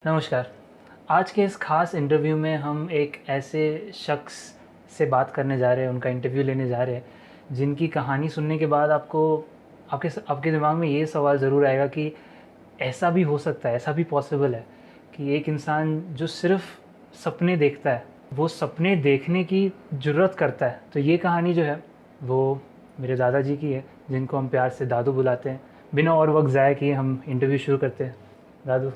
नमस्कार। आज के इस ख़ास इंटरव्यू में हम एक ऐसे शख्स से बात करने जा रहे हैं, उनका इंटरव्यू लेने जा रहे हैं, जिनकी कहानी सुनने के बाद आपके दिमाग में ये सवाल ज़रूर आएगा कि ऐसा भी हो सकता है, ऐसा भी पॉसिबल है कि एक इंसान जो सिर्फ़ सपने देखता है, वो सपने देखने की जुर्रत करता है। तो ये कहानी जो है, वो मेरे दादाजी की है, जिनको हम प्यार से दादू बुलाते हैं। बिना और वक़्त ज़ाया किए हम इंटरव्यू शुरू करते हैं। दादू,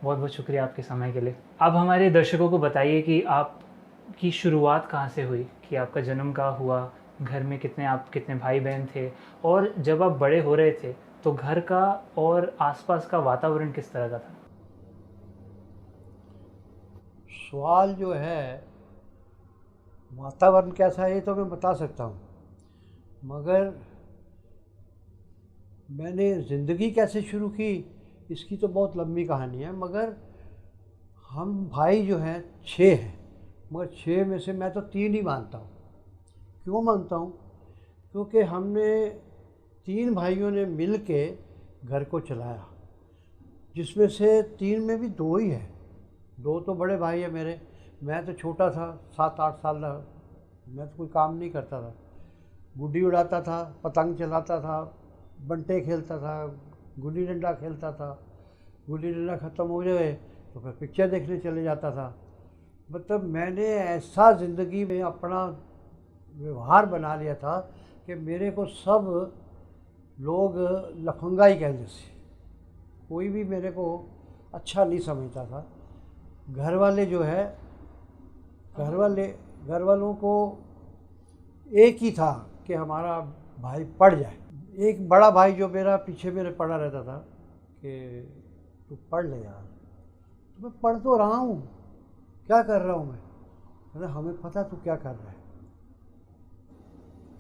बहुत बहुत शुक्रिया आपके समय के लिए। आप हमारे दर्शकों को बताइए कि आपकी शुरुआत कहाँ से हुई, कि आपका जन्म कहाँ हुआ, घर में कितने भाई बहन थे, और जब आप बड़े हो रहे थे तो घर का और आसपास का वातावरण किस तरह का था? सवाल जो है वातावरण कैसा है ये तो मैं बता सकता हूँ, मगर मैंने ज़िंदगी कैसे शुरू की इसकी तो बहुत लंबी कहानी है। मगर हम भाई जो हैं 6 हैं, मगर 6 में से मैं तो 3 ही मानता हूँ। क्यों मानता हूँ? क्योंकि हमने 3 भाइयों ने मिल के घर को चलाया, जिसमें से 3 में भी 2 ही है। 2 तो बड़े भाई हैं मेरे, मैं तो छोटा था, 7-8 साल का। मैं तो कोई काम नहीं करता था, गुड्डी उड़ाता था, पतंग चलाता था, बंटे खेलता था, गुल्ली डंडा खेलता था। गुल्ली डंडा ख़त्म हो जाए तो फिर पिक्चर देखने चले जाता था। मतलब मैंने ऐसा ज़िंदगी में अपना व्यवहार बना लिया था कि मेरे को सब लोग लफंगा ही कहते थे। कोई भी मेरे को अच्छा नहीं समझता था। घर वाले जो है, घर वालों को एक ही था कि हमारा भाई पढ़ जाए। एक बड़ा भाई जो मेरा पीछे मेरे पड़ा रहता था कि तू पढ़ ले यार। तो मैं पढ़ तो रहा हूँ, क्या कर रहा हूँ मैं? अरे हमें पता तू क्या कर रहा है,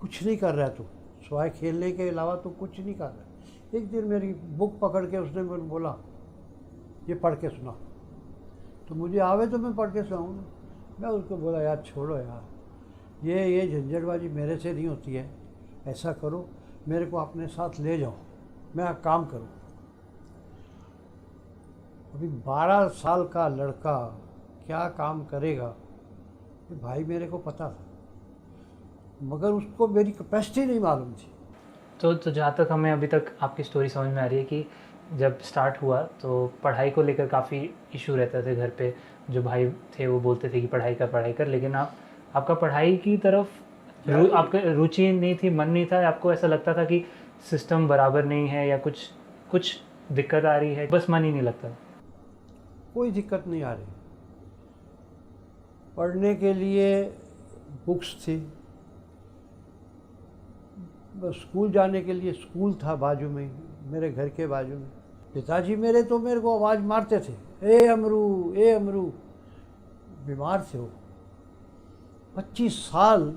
कुछ नहीं कर रहा है तू, सिवाय खेलने के अलावा तू कुछ नहीं कर रहा है। एक दिन मेरी बुक पकड़ के उसने मुझे बोला ये पढ़ के सुना। तो मुझे आवे तो मैं पढ़ के सुनाऊँ। मैं उसको बोला यार छोड़ो यार, ये झंझटबाजी मेरे से नहीं होती है। ऐसा करो, मेरे को अपने साथ ले जाओ, मैं काम करूँ। अभी 12 साल का लड़का क्या काम करेगा, ये भाई मेरे को पता था, मगर उसको मेरी कैपेसिटी नहीं मालूम थी। तो जहाँ तक हमें अभी तक आपकी स्टोरी समझ में आ रही है कि जब स्टार्ट हुआ तो पढ़ाई को लेकर काफ़ी इशू रहते थे घर पे। जो भाई थे वो बोलते थे कि पढ़ाई कर, लेकिन आपका पढ़ाई की तरफ आपका रुचि नहीं थी, मन नहीं था। आपको ऐसा लगता था कि सिस्टम बराबर नहीं है या कुछ कुछ दिक्कत आ रही है, बस मन ही नहीं लगता। कोई दिक्कत नहीं आ रही। पढ़ने के लिए बुक्स थी, बस स्कूल जाने के लिए स्कूल था बाजू में ही, मेरे घर के बाजू में। पिताजी मेरे तो मेरे को आवाज़ मारते थे, ए अमरू ए अमरू। बीमार थे वो, 25 साल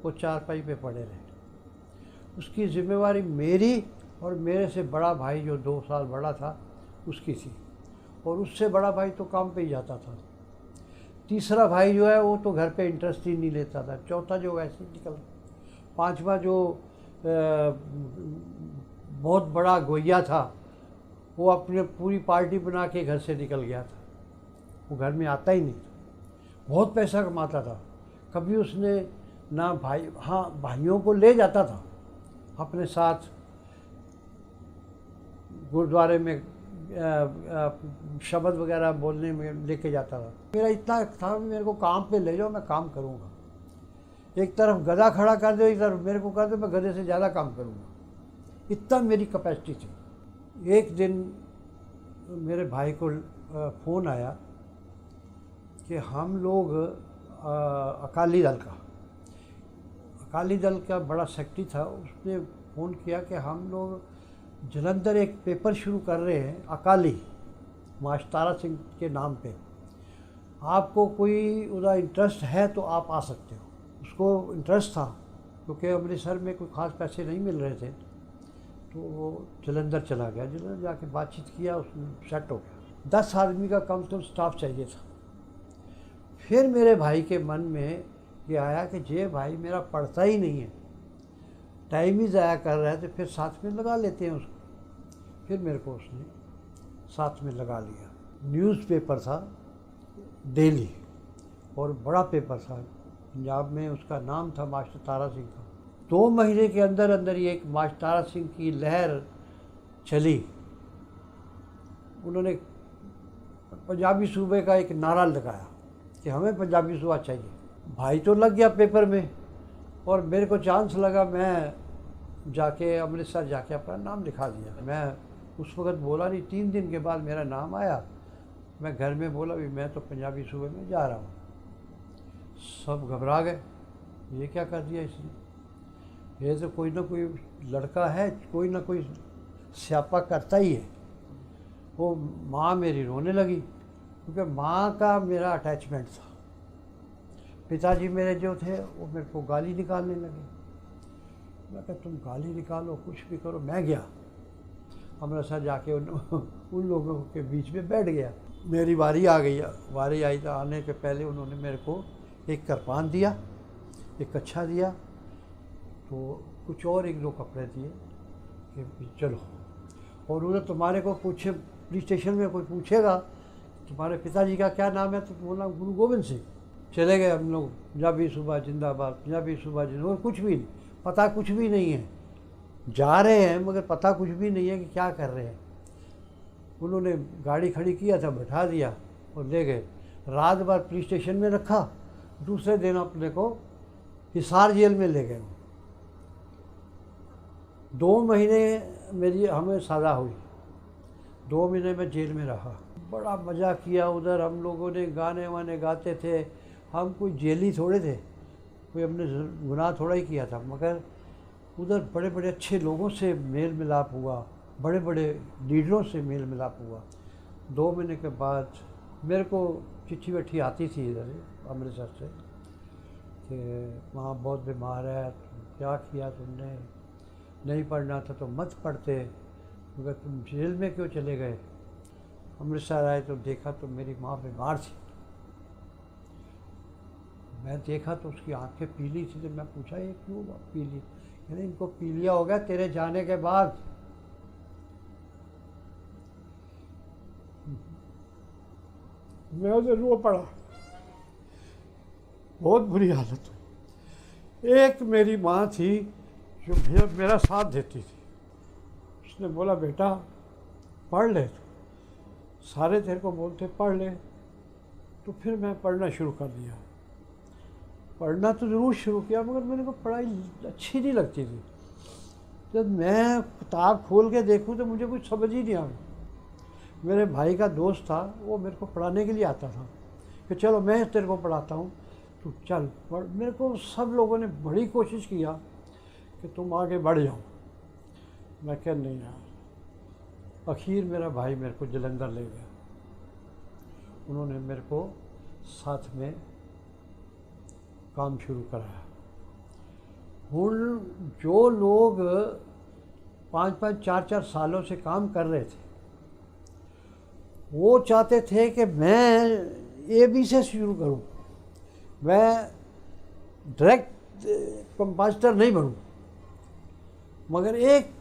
वो चारपाई पे पड़े रहे। उसकी जिम्मेवारी मेरी और मेरे से बड़ा भाई जो 2 साल बड़ा था उसकी थी, और उससे बड़ा भाई तो काम पे ही जाता था। तीसरा भाई जो है वो तो घर पे इंटरेस्ट ही नहीं लेता था। चौथा जो वैसे निकल, पांचवा जो बहुत बड़ा गोइया था, वो अपने पूरी पार्टी बना के घर से निकल गया था। वो घर में आता ही नहीं था। बहुत पैसा कमाता था। कभी उसने ना भाई, हाँ भाइयों को ले जाता था अपने साथ, गुरुद्वारे में शब्द वगैरह बोलने में लेके जाता था। मेरा इतना था मेरे को काम पे ले जाओ, मैं काम करूँगा। एक तरफ गधा खड़ा कर दो, एक तरफ मेरे को कर दो, मैं गधे से ज़्यादा काम करूँगा। इतना मेरी कैपेसिटी थी। एक दिन मेरे भाई को फ़ोन आया कि हम लोग अकाली दल का बड़ा सेक्रेटरी था, उसने फ़ोन किया कि हम लोग जलंधर एक पेपर शुरू कर रहे हैं अकाली, मास्टर सिंह के नाम पे। आपको कोई उधर इंटरेस्ट है तो आप आ सकते हो। उसको इंटरेस्ट था क्योंकि अमृतसर में कोई ख़ास पैसे नहीं मिल रहे थे, तो वो जलंधर चला गया। जलंधर जाके बातचीत किया, उसमें सेट हो गया। 10 आदमी का कम से कम स्टाफ चाहिए था। फिर मेरे भाई के मन में ये आया कि ये भाई मेरा पढ़ता ही नहीं है, टाइम ही ज़ाया कर रहा है, तो फिर साथ में लगा लेते हैं उसको। फिर मेरे को उसने साथ में लगा लिया। न्यूज़पेपर था डेली, और बड़ा पेपर था पंजाब में, उसका नाम था मास्टर तारा सिंह का। 2 महीने के अंदर अंदर ही एक मास्टर तारा सिंह की लहर चली। उन्होंने पंजाबी सूबे का एक नारा लगाया कि हमें पंजाबी सूबा चाहिए। भाई तो लग गया पेपर में, और मेरे को चांस लगा, मैं जाके अमृतसर जाके अपना नाम लिखा दिया। मैं उस वक़्त बोला नहीं, 3 दिन के बाद मेरा नाम आया। मैं घर में बोला भी मैं तो पंजाबी सूबे में जा रहा हूँ। सब घबरा गए, ये क्या कर दिया इसने, ये तो कोई ना कोई लड़का है, कोई ना कोई स्यापा करता ही है। वो माँ मेरी रोने लगी, क्योंकि माँ का मेरा अटैचमेंट था। पिताजी मेरे जो थे वो मेरे को गाली निकालने लगे। मैं कहा तुम गाली निकालो, कुछ भी करो। मैं गया अमृतसर, जाके उन लोगों के बीच में बैठ गया। मेरी बारी आ गई। बारी आई तो आने के पहले उन्होंने मेरे को एक कृपान दिया, एक कच्छा दिया, तो कुछ और 1-2 कपड़े दिए कि चलो। और उन्हें तुम्हारे को पूछे, पुलिस स्टेशन में कोई पूछेगा तुम्हारे पिताजी का क्या नाम है, तो बोला गुरु गोविंद सिंह। चले गए हम लोग। पंजाबी सूबा जिंदाबाद, पंजाबी सूबा जिंदाबाद। कुछ भी नहीं पता, कुछ भी नहीं है, जा रहे हैं मगर पता कुछ भी नहीं है कि क्या कर रहे हैं। उन्होंने गाड़ी खड़ी किया था, बैठा दिया और ले गए। रात भर पुलिस स्टेशन में रखा, दूसरे दिन अपने को हिसार जेल में ले गए। 2 महीने मेरी हमें सज़ा हुई। 2 महीने में जेल में रहा। बड़ा मज़ा किया उधर। हम लोगों ने गाने वाने गाते थे। हम कोई जेली थोड़े थे, कोई हमने गुनाह थोड़ा ही किया था, मगर उधर बड़े बड़े अच्छे लोगों से मेल मिलाप हुआ, बड़े बड़े लीडरों से मेल मिलाप हुआ। 2 महीने के बाद मेरे को चिट्ठी वट्ठी आती थी इधर अमृतसर से कि वहाँ बहुत बीमार है, क्या किया तुमने, नहीं पढ़ना था तो मत पढ़ते, मगर तुम जेल में क्यों चले गए। अमृतसर आए तो देखा तो मेरी माँ बीमार थी। मैं देखा तो उसकी आंखें पीली थी। तो मैं पूछा ये क्यों पीली, कहते इनको पीलिया हो गया तेरे जाने के बाद। मैं उसे रो पड़ा, बहुत बुरी हालत हुई। एक मेरी माँ थी जो मेरा साथ देती थी। उसने बोला बेटा पढ़ ले, तो सारे तेरे को बोलते पढ़ ले, तो फिर मैं पढ़ना शुरू कर दिया। पढ़ना तो ज़रूर शुरू किया, मगर मेरे को पढ़ाई अच्छी नहीं लगती थी। जब मैं किताब खोल के देखूं तो मुझे कुछ समझ ही नहीं आ रहा। मेरे भाई का दोस्त था, वो मेरे को पढ़ाने के लिए आता था कि चलो मैं तेरे को पढ़ाता हूँ, तू चल पढ़। मेरे को सब लोगों ने बड़ी कोशिश किया कि तुम आगे बढ़ जाओ। मैं क्या नहीं यार। आखिर मेरा भाई मेरे को जलंधर ले गया। उन्होंने मेरे को साथ में काम शुरू कराया। हुण जो लोग 5-5, 4-4 सालों से काम कर रहे थे, वो चाहते थे कि मैं AB से शुरू करूं, मैं डायरेक्ट कंपोजिटर नहीं बनूं। मगर एक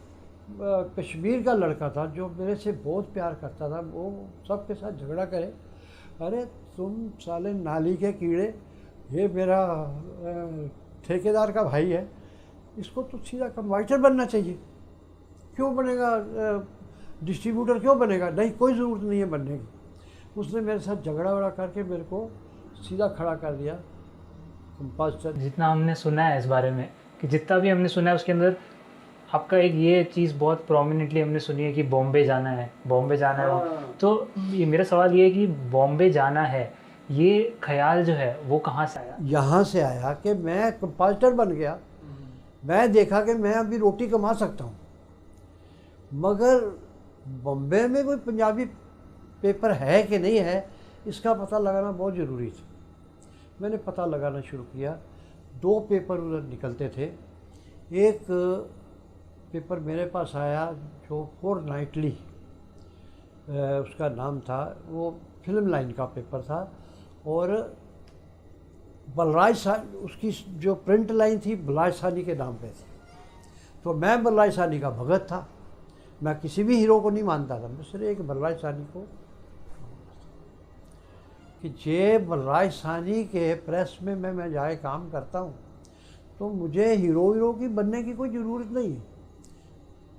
कश्मीर का लड़का था जो मेरे से बहुत प्यार करता था, वो सबके साथ झगड़ा करे, अरे तुम साले नाली के कीड़े, ये मेरा ठेकेदार का भाई है, इसको तो सीधा कंपोजिटर बनना चाहिए, क्यों बनेगा डिस्ट्रीब्यूटर, क्यों बनेगा, नहीं कोई ज़रूरत नहीं है बनने की। उसने मेरे साथ झगड़ा वगड़ा करके मेरे को सीधा खड़ा कर दिया कंपोजिटर। जितना हमने सुना है इस बारे में, कि जितना भी हमने सुना है उसके अंदर आपका एक ये चीज़ बहुत प्रोमिनेंटली हमने सुनी है कि बॉम्बे जाना है, बॉम्बे जाना है। तो ये मेरा सवाल ये है कि बॉम्बे जाना है, ये ख्याल जो है वो कहाँ से आया? यहाँ से आया कि मैं कंपोजिटर बन गया। मैं देखा कि मैं अभी रोटी कमा सकता हूँ, मगर बॉम्बे में कोई पंजाबी पेपर है कि नहीं है, इसका पता लगाना बहुत ज़रूरी था। मैंने पता लगाना शुरू किया। 2 पेपर उधर निकलते थे। एक पेपर मेरे पास आया जो फोर्टनाइटली उसका नाम था, वो फिल्म लाइन का पेपर था, और बलराज साहनी उसकी जो प्रिंट लाइन थी बलराज साहनी के नाम पे थी। तो मैं बलराज साहनी का भगत था। मैं किसी भी हीरो को नहीं मानता था, मैं सिर्फ एक बलराज साहनी को। कि जे बलराज साहनी के प्रेस में मैं जाए काम करता हूँ तो मुझे हीरो की बनने की कोई ज़रूरत नहीं है।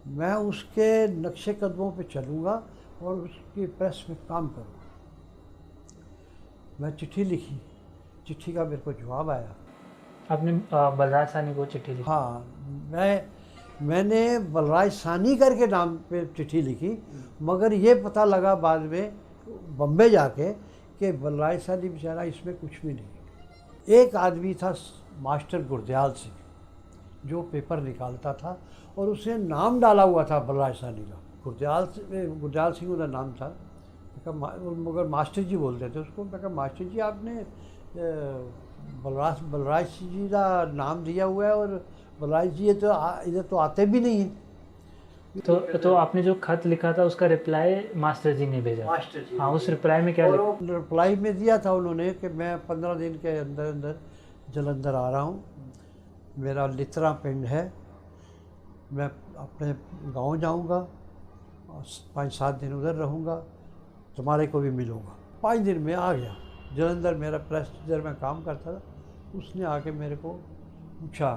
मैं उसके नक्शे कदमों पे चलूँगा और उसकी प्रेस में काम करूँगा। मैं चिट्ठी लिखी, चिट्ठी का मेरे को जवाब आया। आपने बलराज साहनी को चिट्ठी लिखी? हाँ, मैंने बलराज साहनी करके नाम पे चिट्ठी लिखी, मगर ये पता लगा बाद में बम्बई जाके कि बलराज साहनी बेचारा इसमें कुछ भी नहीं। एक आदमी था मास्टर गुरदयाल सिंह, जो पेपर निकालता था और उसने नाम डाला हुआ था बलराज साहनी का। गुरदयाल सिंह उसका नाम था। मगर मास्टर जी बोलते थे उसको। मैं कहा मास्टर जी आपने बलराज जी का नाम दिया हुआ है और बलराज जी ये तो इधर तो आते भी नहीं हैं। तो आपने जो खत लिखा था उसका रिप्लाई मास्टर जी ने भेजा? मास्टर जी, हाँ, उस रिप्लाई में क्या लिखा? रिप्लाई में दिया था उन्होंने कि मैं 15 दिन के अंदर अंदर जलंधर आ रहा हूँ, मेरा लितरा पिंड है, मैं अपने गांव जाऊंगा और 5-7 दिन उधर रहूंगा, तुम्हारे को भी मिलूंगा। 5 दिन में आ गया जलंधर। मेरा प्रेस जिधर मैं काम करता था उसने आके मेरे को पूछा,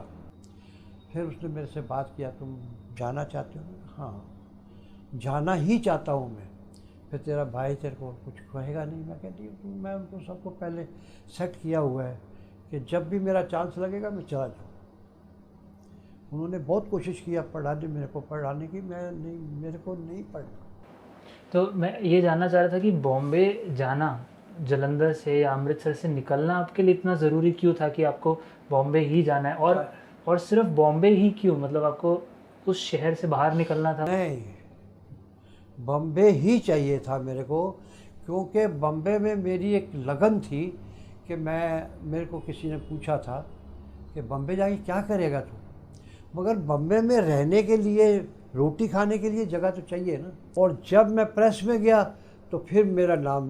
फिर उसने मेरे से बात किया, तुम जाना चाहते हो? हाँ, जाना ही चाहता हूँ मैं। फिर तेरा भाई तेरे को कुछ कहेगा नहीं? मैं कहती हूँ मैं उनको सबको पहले सेट किया हुआ है कि जब भी मेरा चांस लगेगा मैं चला जाऊँ। उन्होंने बहुत कोशिश किया मेरे को पढ़ाने की, मेरे को नहीं पढ़ना। तो मैं ये जानना चाह रहा था कि बॉम्बे जाना, जलंधर से या अमृतसर से निकलना आपके लिए इतना ज़रूरी क्यों था कि आपको बॉम्बे ही जाना है? और सिर्फ बॉम्बे ही क्यों, मतलब आपको उस शहर से बाहर निकलना था? नहीं, बॉम्बे ही चाहिए था मेरे को, क्योंकि बॉम्बे में मेरी एक लगन थी कि मेरे को किसी ने पूछा था कि बॉम्बे जाके क्या करेगा तू, मगर बॉम्बे में रहने के लिए, रोटी खाने के लिए जगह तो चाहिए ना। और जब मैं प्रेस में गया तो फिर मेरा नाम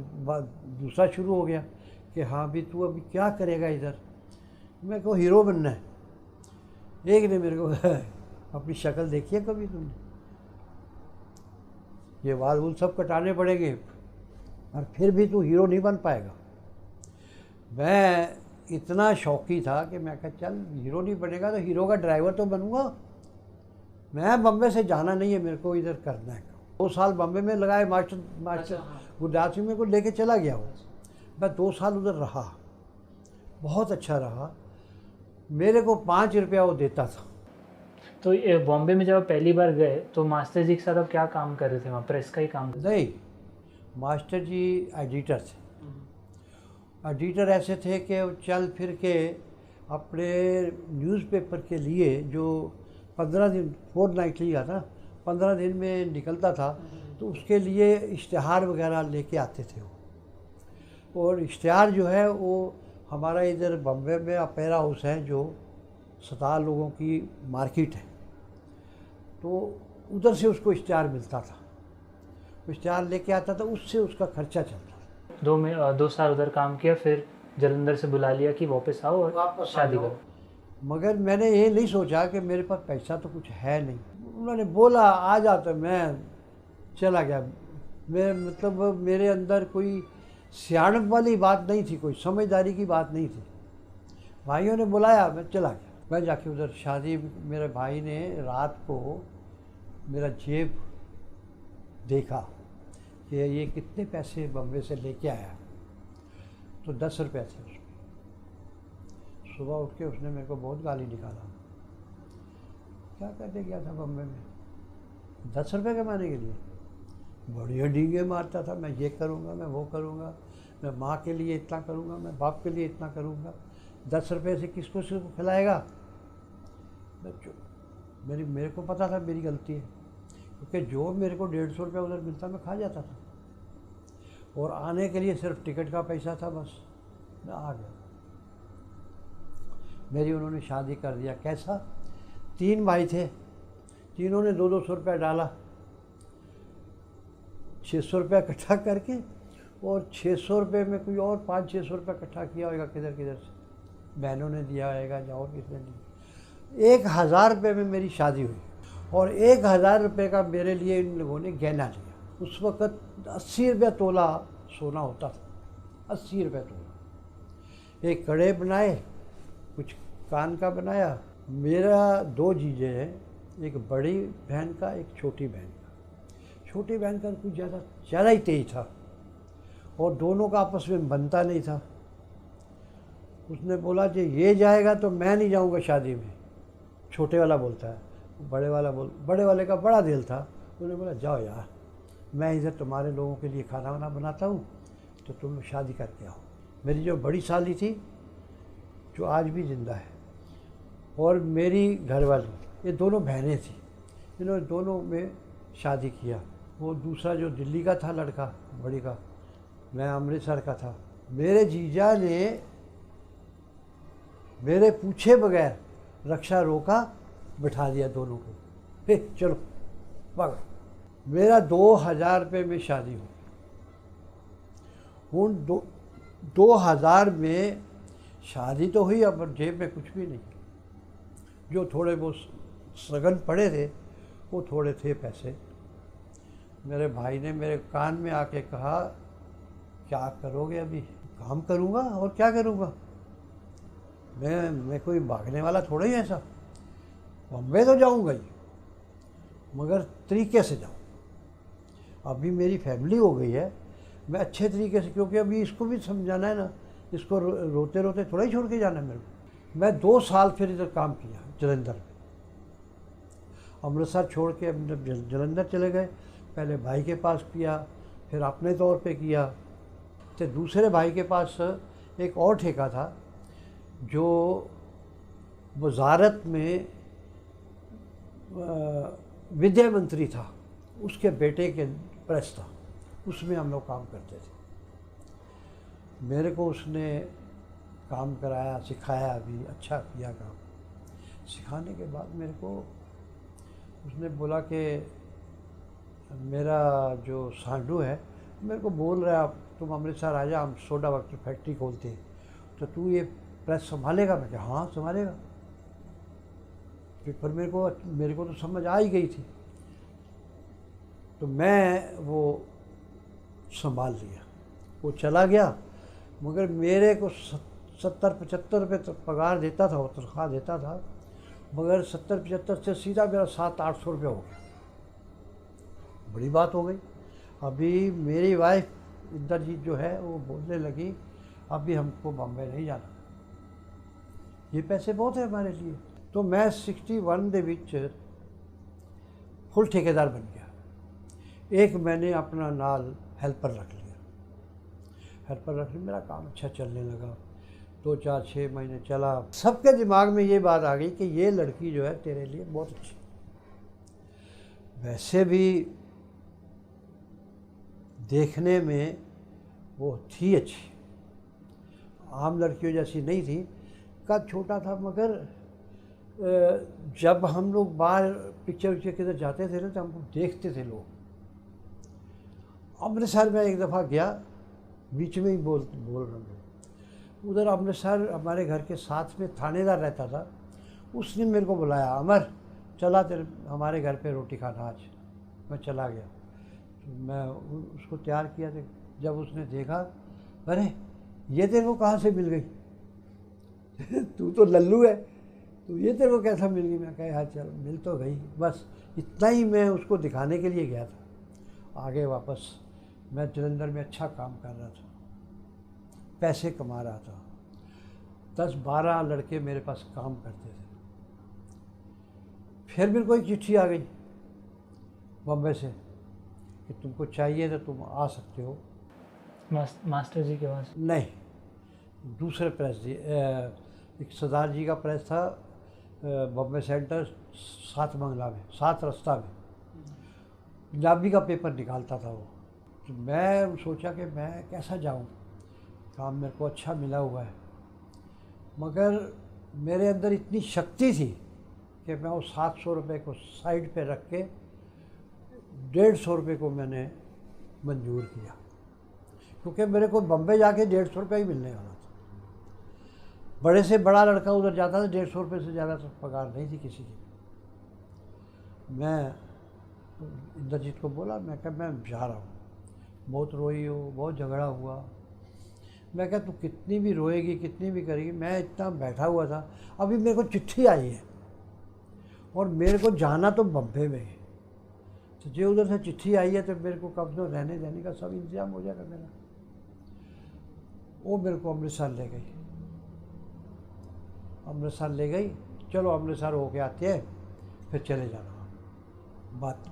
दूसरा शुरू हो गया कि हाँ भी तू अभी क्या करेगा इधर, मेरे को हीरो बनना है। एक ने मेरे को अपनी शक्ल देखी है कभी तुमने? ये बाल वूल सब कटाने पड़ेंगे और फिर भी तू हीरो नहीं बन पाएगा। मैं इतना शौकी था कि मैं कहा चल हीरो नहीं बनेगा तो हीरो का ड्राइवर तो बनूंगा। मैं बम्बे से जाना नहीं है, मेरे को इधर करना है। 2 साल बम्बे में लगाए। मास्टर गुरदयाल सिंह मेरे को लेके चला गया वो। मैं 2 साल उधर रहा, बहुत अच्छा रहा। मेरे को 5 रुपया वो देता था। तो बॉम्बे में जब आप पहली बार गए तो मास्टर जी के साथ आप क्या काम कर रहे थे वहाँ? प्रेस का ही काम? नहीं, मास्टर जी एडिटर थे। एडिटर ऐसे थे कि वो चल फिर के अपने न्यूज़पेपर के लिए जो 15 दिन फोर्टनाइटली आता, 15 दिन में निकलता था, तो उसके लिए इश्तिहार वगैरह लेके आते थे वो। और इश्तिहार जो है वो हमारा इधर बम्बे में अपेरा हाउस है जो 17 लोगों की मार्केट है, तो उधर से उसको इश्तिहार मिलता था। इश्तिहार लेके आता था, उससे उसका खर्चा चलता था। 2 साल उधर काम किया, फिर जलंधर से बुला लिया कि वापस आओ और शादी करो। मगर मैंने ये नहीं सोचा कि मेरे पास पैसा तो कुछ है नहीं। उन्होंने बोला आ जा, तो मैं चला गया। मेरे अंदर कोई सियाणप वाली बात नहीं थी, कोई समझदारी की बात नहीं थी। भाइयों ने बुलाया, मैं चला गया। मैं जाके उधर शादी, मेरे भाई ने रात को मेरा जेब देखा कि ये कितने पैसे बम्बे से लेके आया, तो 10 रुपये थे उसमें। सुबह उठ के उसने मेरे को बहुत गाली निकाला। क्या करने गया था बम्बे में 10 रुपये कमाने के लिए? बढ़िया डींगे मारता था, मैं ये करूँगा, मैं वो करूँगा, मैं माँ के लिए इतना करूँगा, मैं बाप के लिए इतना करूँगा। 10 रुपये से किसको खिलाएगा? मेरे को पता था मेरी गलती है, क्योंकि जो मेरे को 150 रुपये उधर मिलता मैं खा जाता था, और आने के लिए सिर्फ टिकट का पैसा था, बस मैं आ गया। मेरी उन्होंने शादी कर दिया। कैसा? 3 भाई थे, तीनों ने 200 रुपया डाला, 600 रुपया इकट्ठा करके, और 600 रुपये में कोई और 500-600 रुपया इकट्ठा किया होगा किधर किधर से, बहनों ने दिया होगा या और किसने दिया। 1000 रुपये में मेरी शादी हुई, और 1000 रुपये का मेरे लिए इन लोगों ने गहना लिया। उस वक़्त 80 रुपया तोला सोना होता था। 80 रुपये तोला। एक कड़े बनाए, कुछ कान का बनाया। मेरा 2 जीजे हैं, एक बड़ी बहन का, एक छोटी बहन का। छोटी बहन का कुछ ज़्यादा ही तेज था और दोनों का आपस में बनता नहीं था। उसने बोला कि ये जाएगा तो मैं नहीं जाऊंगा शादी में। छोटे वाला बोलता है, बड़े वाले का बड़ा दिल था। उन्होंने बोला जाओ यार, मैं इधर तुम्हारे लोगों के लिए खाना वाना बनाता हूँ, तो तुम शादी करके आओ। मेरी जो बड़ी साली थी, जो आज भी ज़िंदा है, और मेरी घरवाली, ये दोनों बहनें थी। इन्होंने दोनों में शादी किया। वो दूसरा जो दिल्ली का था लड़का, बड़ी का, मैं अमृतसर का था। मेरे जीजा ने मेरे पूछे बगैर रक्षा रोका, बिठा दिया दोनों को, हे चलो भागो। मेरा 2000 रुपये में शादी हो। उन 2000 में शादी तो हुई, अब जेब में कुछ भी नहीं। जो थोड़े वो सगन पड़े थे, वो थोड़े थे पैसे। मेरे भाई ने मेरे कान में आके कहा, क्या करोगे अभी? काम करूँगा और क्या करूँगा, मैं कोई भागने वाला थोड़ा ही ऐसा। बम्बई तो जाऊँगा ही, मगर तरीके से जाऊँ। अभी मेरी फैमिली हो गई है, मैं अच्छे तरीके से, क्योंकि अभी इसको भी समझाना है ना, इसको रोते रोते थोड़ा ही छोड़ के जाना है मेरे को। मैं 2 साल फिर इधर काम किया जलंधर में। अमृतसर छोड़ के जलंधर चले गए। पहले भाई के पास किया, फिर अपने तौर पे किया। तो दूसरे भाई के पास एक और ठेका था, जो वजारत में विद्या मंत्री था, उसके बेटे के प्रेस था, उसमें हम लोग काम करते थे। मेरे को उसने काम कराया, सिखाया भी, अच्छा किया काम। सिखाने के बाद मेरे को उसने बोला कि मेरा जो सांडू है मेरे को बोल रहा है, तुम अमृतसर आ जा, हम सोडा वक्त फैक्ट्री खोलते हैं, तो तू ये प्रेस संभालेगा? मैं कहा हाँ संभालेगा। पर मेरे को तो समझ आ ही गई थी, तो मैं वो संभाल लिया। वो चला गया, मगर मेरे को 70-75 रुपये पगार देता था, वो तनख्वाह देता था, मगर 70-75 से सीधा मेरा 700-800 रुपये हो गया। बड़ी बात हो गई। अभी मेरी वाइफ इंद्रजीत जो है, वो बोलने लगी, अभी हमको बम्बई नहीं जाना, ये पैसे बहुत है हमारे लिए। तो मैं 61 ਦੇ ਵਿੱਚ फुल ठेकेदार बन गया। एक मैंने अपना नाल हेल्पर रख लिया। मेरा काम अच्छा चलने लगा। 2-4-6 महीने चला। सबके दिमाग में ये बात आ गई कि ये लड़की जो है तेरे लिए बहुत अच्छी। वैसे भी देखने में वो थी अच्छी, आम लड़कियों जैसी नहीं थी। कद छोटा था, मगर जब हम लोग बाहर पिक्चर किधर जाते थे ना, तो हमको देखते थे लोग। अमृतसर में एक दफ़ा गया, बीच में ही बोल रहा हूँ। उधर अमृतसर हमारे घर के साथ में थानेदार रहता था, उसने मेरे को बुलाया, अमर चला तेरे हमारे घर पे रोटी खाना आज। मैं चला गया, तो मैं उसको तैयार किया। थे जब उसने देखा, अरे ये तेरे को कहाँ से मिल गई तू तो लल्लू है, तो ये तेरे को कैसा मिल गई? मैं कहा यार चल मिल तो गई, बस इतना ही मैं उसको दिखाने के लिए गया था। आगे वापस मैं जलंधर में अच्छा काम कर रहा था, पैसे कमा रहा था। 10-12 लड़के मेरे पास काम करते थे। फिर मेरे को एक चिट्ठी आ गई बम्बई से कि तुमको चाहिए तो तुम आ सकते हो। मास्टर जी के पास? नहीं, दूसरे प्रेस जी, एक सरदार जी का प्रेस था बम्बई सेंटर, 7 बंगला में, 7 रास्ता में। पंजाबी का पेपर निकालता था वो। तो मैं सोचा कि मैं कैसा जाऊं, काम मेरे को अच्छा मिला हुआ है, मगर मेरे अंदर इतनी शक्ति थी कि मैं वो 700 रुपये को साइड पे रख के 150 रुपये को मैंने मंजूर किया, क्योंकि मेरे को बम्बई जाके 150 रुपये ही मिलने वाला था। बड़े से बड़ा लड़का उधर जाता था, 150 रुपये से ज़्यादा तो पगार नहीं थी किसी की। मैं इंद्रजीत को बोला, मैं कहा मैं जा रहा हूँ। बहुत रोई हो, बहुत झगड़ा हुआ, मैं कहा तू कितनी भी रोएगी, कितनी भी करेगी, मैं इतना बैठा हुआ था, अभी मेरे को चिट्ठी आई है और मेरे को जाना तो बम्बे में है, तो जो उधर से चिट्ठी आई है तो मेरे को कब तो रहने देने का सब इंतजाम हो जाएगा मेरा। वो मेरे को अमृतसर ले गई, अमृतसर ले गई, चलो अमृतसर होके आते हैं फिर चले जाना,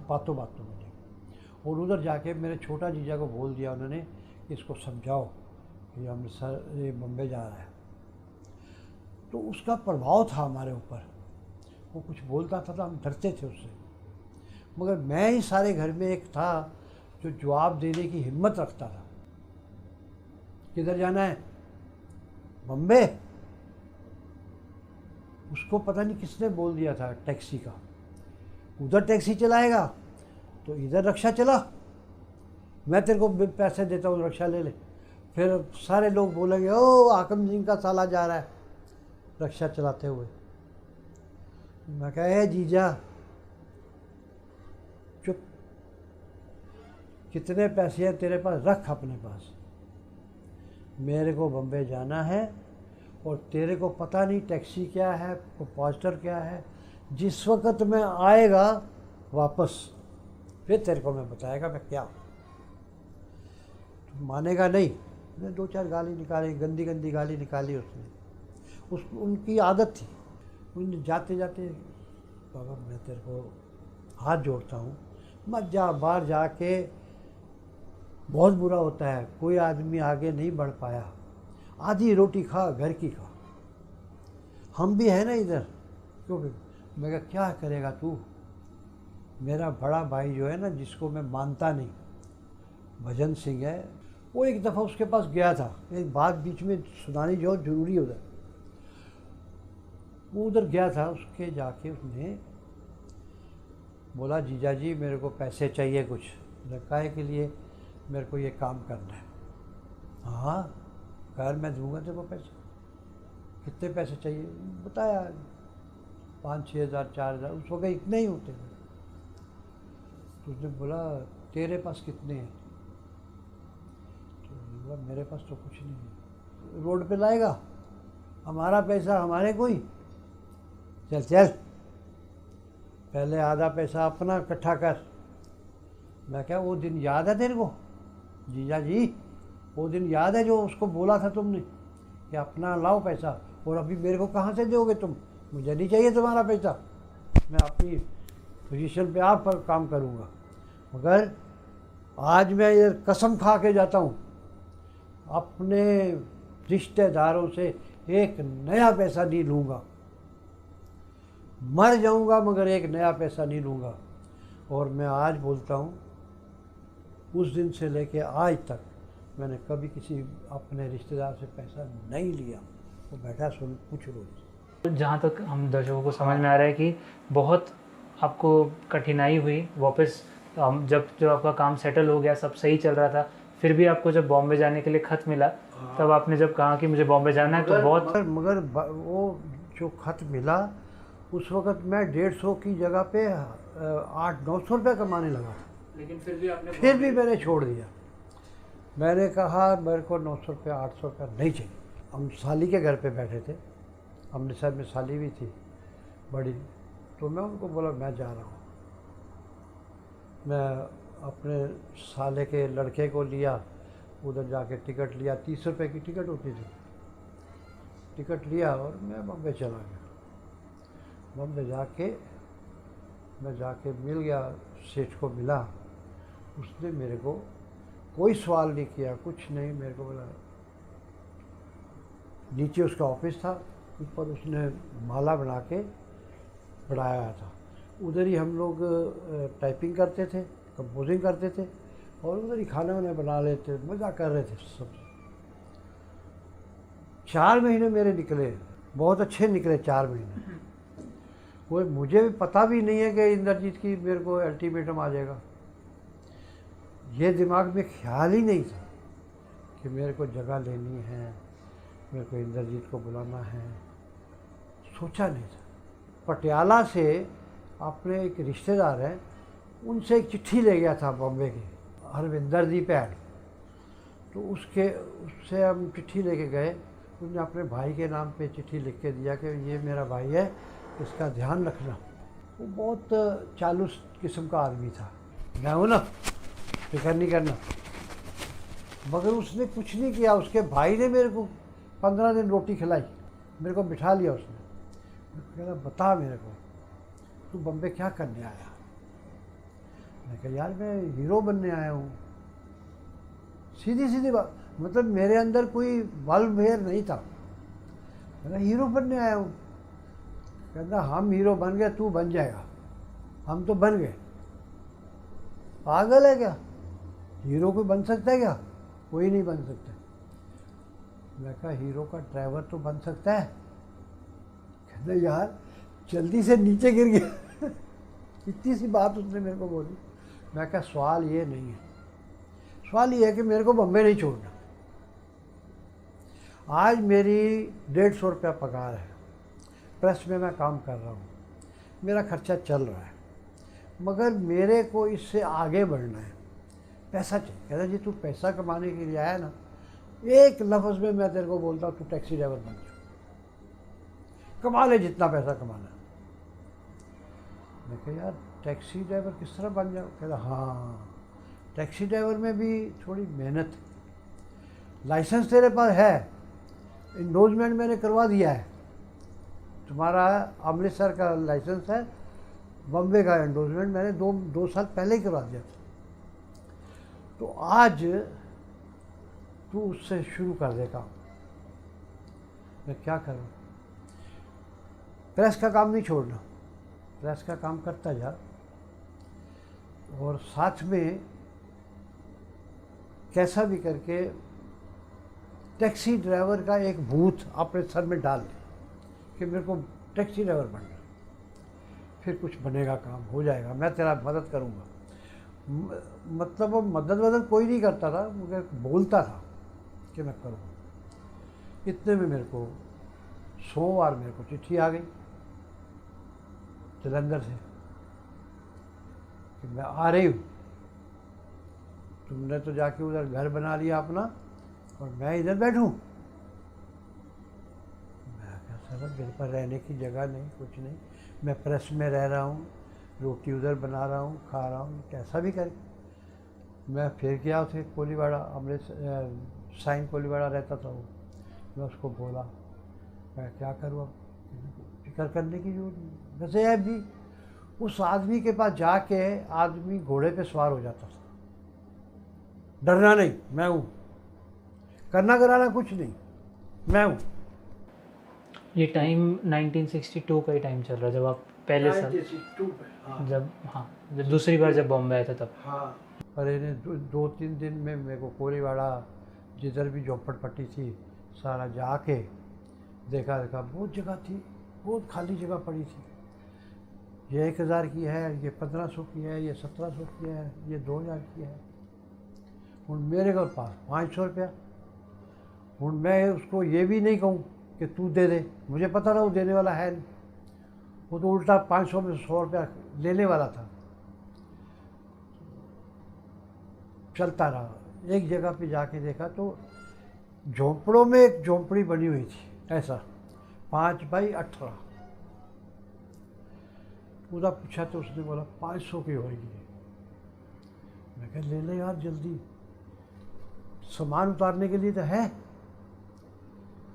बातों बातों में। और उधर जाके मेरे छोटा जीजा को बोल दिया उन्होंने कि इसको समझाओ कि अमृतसर ये बम्बे जा रहा है। तो उसका प्रभाव था हमारे ऊपर, वो कुछ बोलता था तो हम डरते थे उससे, मगर मैं ही सारे घर में एक था जो जवाब देने की हिम्मत रखता था। किधर जाना है? बम्बे। उसको पता नहीं किसने बोल दिया था टैक्सी का, उधर टैक्सी चलाएगा तो इधर रक्षा चला, मैं तेरे को पैसे देता हूँ रक्षा ले ले। फिर सारे लोग बोलेंगे ओ हाकम सिंह का साला जा रहा है रक्षा चलाते हुए। मैं कहा जीजा चुप, कितने पैसे हैं तेरे पास रख अपने पास, मेरे को बम्बे जाना है और तेरे को पता नहीं टैक्सी क्या है, पोस्टर क्या है, जिस वक़्त मैं आएगा वापस फिर तेरे को मैं बताएगा मैं क्या। तो मानेगा नहीं, मैं 2-4 गाली निकाली, गंदी गंदी गाली निकाली उसने। उनकी आदत थी, उन जाते जाते बाबा मैं तेरे को हाथ जोड़ता हूँ, मत जा, बाहर जाके बहुत बुरा होता है, कोई आदमी आगे नहीं बढ़ पाया, आधी रोटी खा घर की खा, हम भी है ना इधर। क्योंकि मैं कहा क्या करेगा तू, मेरा बड़ा भाई जो है ना जिसको मैं मानता नहीं, भजन सिंह है, वो एक दफ़ा उसके पास गया था, एक बात बीच में सुनानी जो ज़रूरी उधर, वो उधर गया था, उसके जाके उसने बोला जीजा जी मेरे को पैसे चाहिए कुछ, काहे के लिए, मेरे को ये काम करना है। हाँ कर मैं दूंगा तेरे को पैसे, कितने पैसे चाहिए बताया, 5-6 हज़ार 4 हज़ार, उस वक्त इतने ही होते थे। तो उसने बोला तेरे पास कितने हैं, तो बोला मेरे पास तो कुछ नहीं है। रोड पे लाएगा हमारा पैसा हमारे कोई, चल चल पहले आधा पैसा अपना इकट्ठा कर। मैं क्या वो दिन याद है तेरे को जीजा जी, वो दिन याद है जो उसको बोला था तुमने कि अपना लाओ पैसा, और अभी मेरे को कहाँ से दोगे तुम, मुझे नहीं चाहिए तुम्हारा पैसा, मैं अपनी पोजीशन पे आप पर काम करूँगा। मगर आज मैं ये कसम खा के जाता हूँ अपने रिश्तेदारों से एक नया पैसा नहीं लूँगा, मर जाऊँगा मगर एक नया पैसा नहीं लूँगा। और मैं आज बोलता हूँ उस दिन से लेके आज तक मैंने कभी किसी अपने रिश्तेदार से पैसा नहीं लिया। वो बैठा सुन पूछ रोज। जहाँ तक हम दर्शकों को समझ में आ रहा है कि बहुत आपको कठिनाई हुई वापस, जब आपका काम सेटल हो गया, सब सही चल रहा था, फिर भी आपको जब बॉम्बे जाने के लिए ख़त मिला, तब आपने जब कहा कि मुझे बॉम्बे जाना है, तो बहुत मगर वो जो ख़त मिला उस वक़्त मैं 150 की जगह पे 800-900 रुपये कमाने लगा, लेकिन फिर भी मैंने छोड़ दिया। मैंने कहा मेरे को 900 रुपये 800 रुपये नहीं चाहिए। हम साली के घर पे बैठे थे, अमृतसर में साली भी थी बड़ी, तो मैं उनको बोला मैं जा रहा हूँ। मैं अपने साले के लड़के को लिया, उधर जाके टिकट लिया, 30 रुपये की टिकट होती थी, टिकट लिया और मैं बम्बे चला गया। बम्बे मैं जाके मिल गया, सेठ को मिला, उसने मेरे को कोई सवाल नहीं किया, कुछ नहीं, मेरे को बोला, नीचे उसका ऑफिस था, ऊपर उसने माला बना के पढ़ाया था। उधर ही हम लोग टाइपिंग करते थे, कंपोजिंग करते थे, और उधर ही खाना वाना बना लेते, मज़ा कर रहे थे सब। 4 महीने मेरे निकले, बहुत अच्छे निकले 4 महीने। वो मुझे भी पता भी नहीं है कि इंद्रजीत की मेरे को अल्टीमेटम आ जाएगा, ये दिमाग में ख्याल ही नहीं था कि मेरे को जगह लेनी है, मेरे को इंद्रजीत को बुलाना है, सोचा नहीं था। पटियाला से अपने एक रिश्तेदार हैं, उनसे एक चिट्ठी ले गया था बॉम्बे की, हरविंदर दी पैड, तो उससे हम चिट्ठी लेके गए। उसने अपने भाई के नाम पे चिट्ठी लिख के दिया कि ये मेरा भाई है, इसका ध्यान रखना। वो बहुत चालू किस्म का आदमी था। मैं हूँ ना, फिक्र नहीं करना। मगर उसने कुछ नहीं किया। उसके भाई ने मेरे को 15 दिन रोटी खिलाई, मेरे को बिठा लिया उसने। कह रहा बता मेरे को, तू बम्बे क्या करने आया? मैं कहा यार मैं हीरो बनने आया हूँ। सीधी सीधी बात, मतलब मेरे अंदर कोई बल्ब वेयर नहीं था। मैं हीरो बनने आया हूँ। कहता हम हीरो बन गए, तू बन जाएगा। हम तो बन गए। पागल है क्या? हीरो कोई बन सकता है क्या? कोई नहीं बन सकता। मैं कहा हीरो का ड्राइवर तो बन सकता है। कहते यार जल्दी से नीचे गिर गया। इतनी सी बात उसने मेरे को बोली। मैं कहा सवाल ये नहीं है, सवाल ये है कि मेरे को बम्बे नहीं छोड़ना। आज मेरी 150 रुपया पगार है, प्रेस में मैं काम कर रहा हूँ, मेरा खर्चा चल रहा है, मगर मेरे को इससे आगे बढ़ना है, पैसा चाहिए। कहता जी तू पैसा कमाने के लिए आया ना, एक लफ्ज़ में मैं तेरे को बोलता हूँ तू टैक्सी ड्राइवर बन जा, कमा ले जितना पैसा कमाना। मैं कहा यार टैक्सी ड्राइवर किस तरह बन जाऊँ? कहता हाँ, टैक्सी ड्राइवर में भी थोड़ी मेहनत है। लाइसेंस तेरे पास है, इंडोर्समेंट मैंने करवा दिया है, तुम्हारा अमृतसर का लाइसेंस है, बम्बे का इंडोर्समेंट मैंने दो साल पहले ही करवा दिया था। तो आज तू उससे शुरू कर दे काम। मैं क्या करूँ? प्रेस का काम नहीं छोड़ना, प्रेस का काम करता जा, और साथ में कैसा भी करके टैक्सी ड्राइवर का एक भूत अपने सर में डाल दे कि मेरे को टैक्सी ड्राइवर बनना, फिर कुछ बनेगा, काम हो जाएगा, मैं तेरा मदद करूँगा। मतलब वो मदद कोई नहीं करता था, मुझे बोलता था कि मैं करूँगा। इतने में मेरे को सोमवार मेरे को चिट्ठी आ गई जलंधर से कि मैं आ रही हूँ, तुमने तो जाके उधर घर बना लिया अपना और मैं इधर बैठूँ। मैं क्या सर मेरे पर रहने की जगह नहीं, कुछ नहीं, मैं प्रेस में रह रहा हूँ, रोटी उधर बना रहा हूँ, खा रहा हूँ, कैसा भी करे। मैं फिर गया उसे कोलीवाड़ा, अमृतसर साइन कोलीवाड़ा रहता था वो। मैं उसको बोला मैं क्या करूँ अब, फिक्र करने की जरूरत नहीं। वैसे है भी उस आदमी के पास जाके आदमी घोड़े पे सवार हो जाता था। डरना नहीं, मैं हूँ, करना कराना कुछ नहीं, मैं हूँ। ये टाइम 1962 का ही टाइम चल रहा है, जब आप पहले साल, 1962 पे, हाँ। जब दूसरी बार जब बॉम्बे आया था तब। हाँ, अरे ने 2-3 दिन में मेरे को कोलीवाड़ा जिधर भी झोपड़पट्टी थी सारा जाके देखा, बहुत जगह थी, बहुत खाली जगह पड़ी थी। ये 1000 की है, ये 1500 की है, ये 1700 की है, ये 2000 की है। हूँ मेरे को पास 500 रुपया। हूँ मैं उसको ये भी नहीं कहूँ कि तू दे दे, मुझे पता था वो देने वाला है नहीं, वो तो उल्टा 500 में 100 रुपया लेने वाला था। चलता रहा। एक जगह पे जाके देखा तो झोंपड़ों में एक झोंपड़ी बनी हुई थी, ऐसा 5 बाई 18। पूरा पूछा तो उसने बोला 500 की होगी। मैं कहा ले ले यार जल्दी, सामान उतारने के लिए तो है।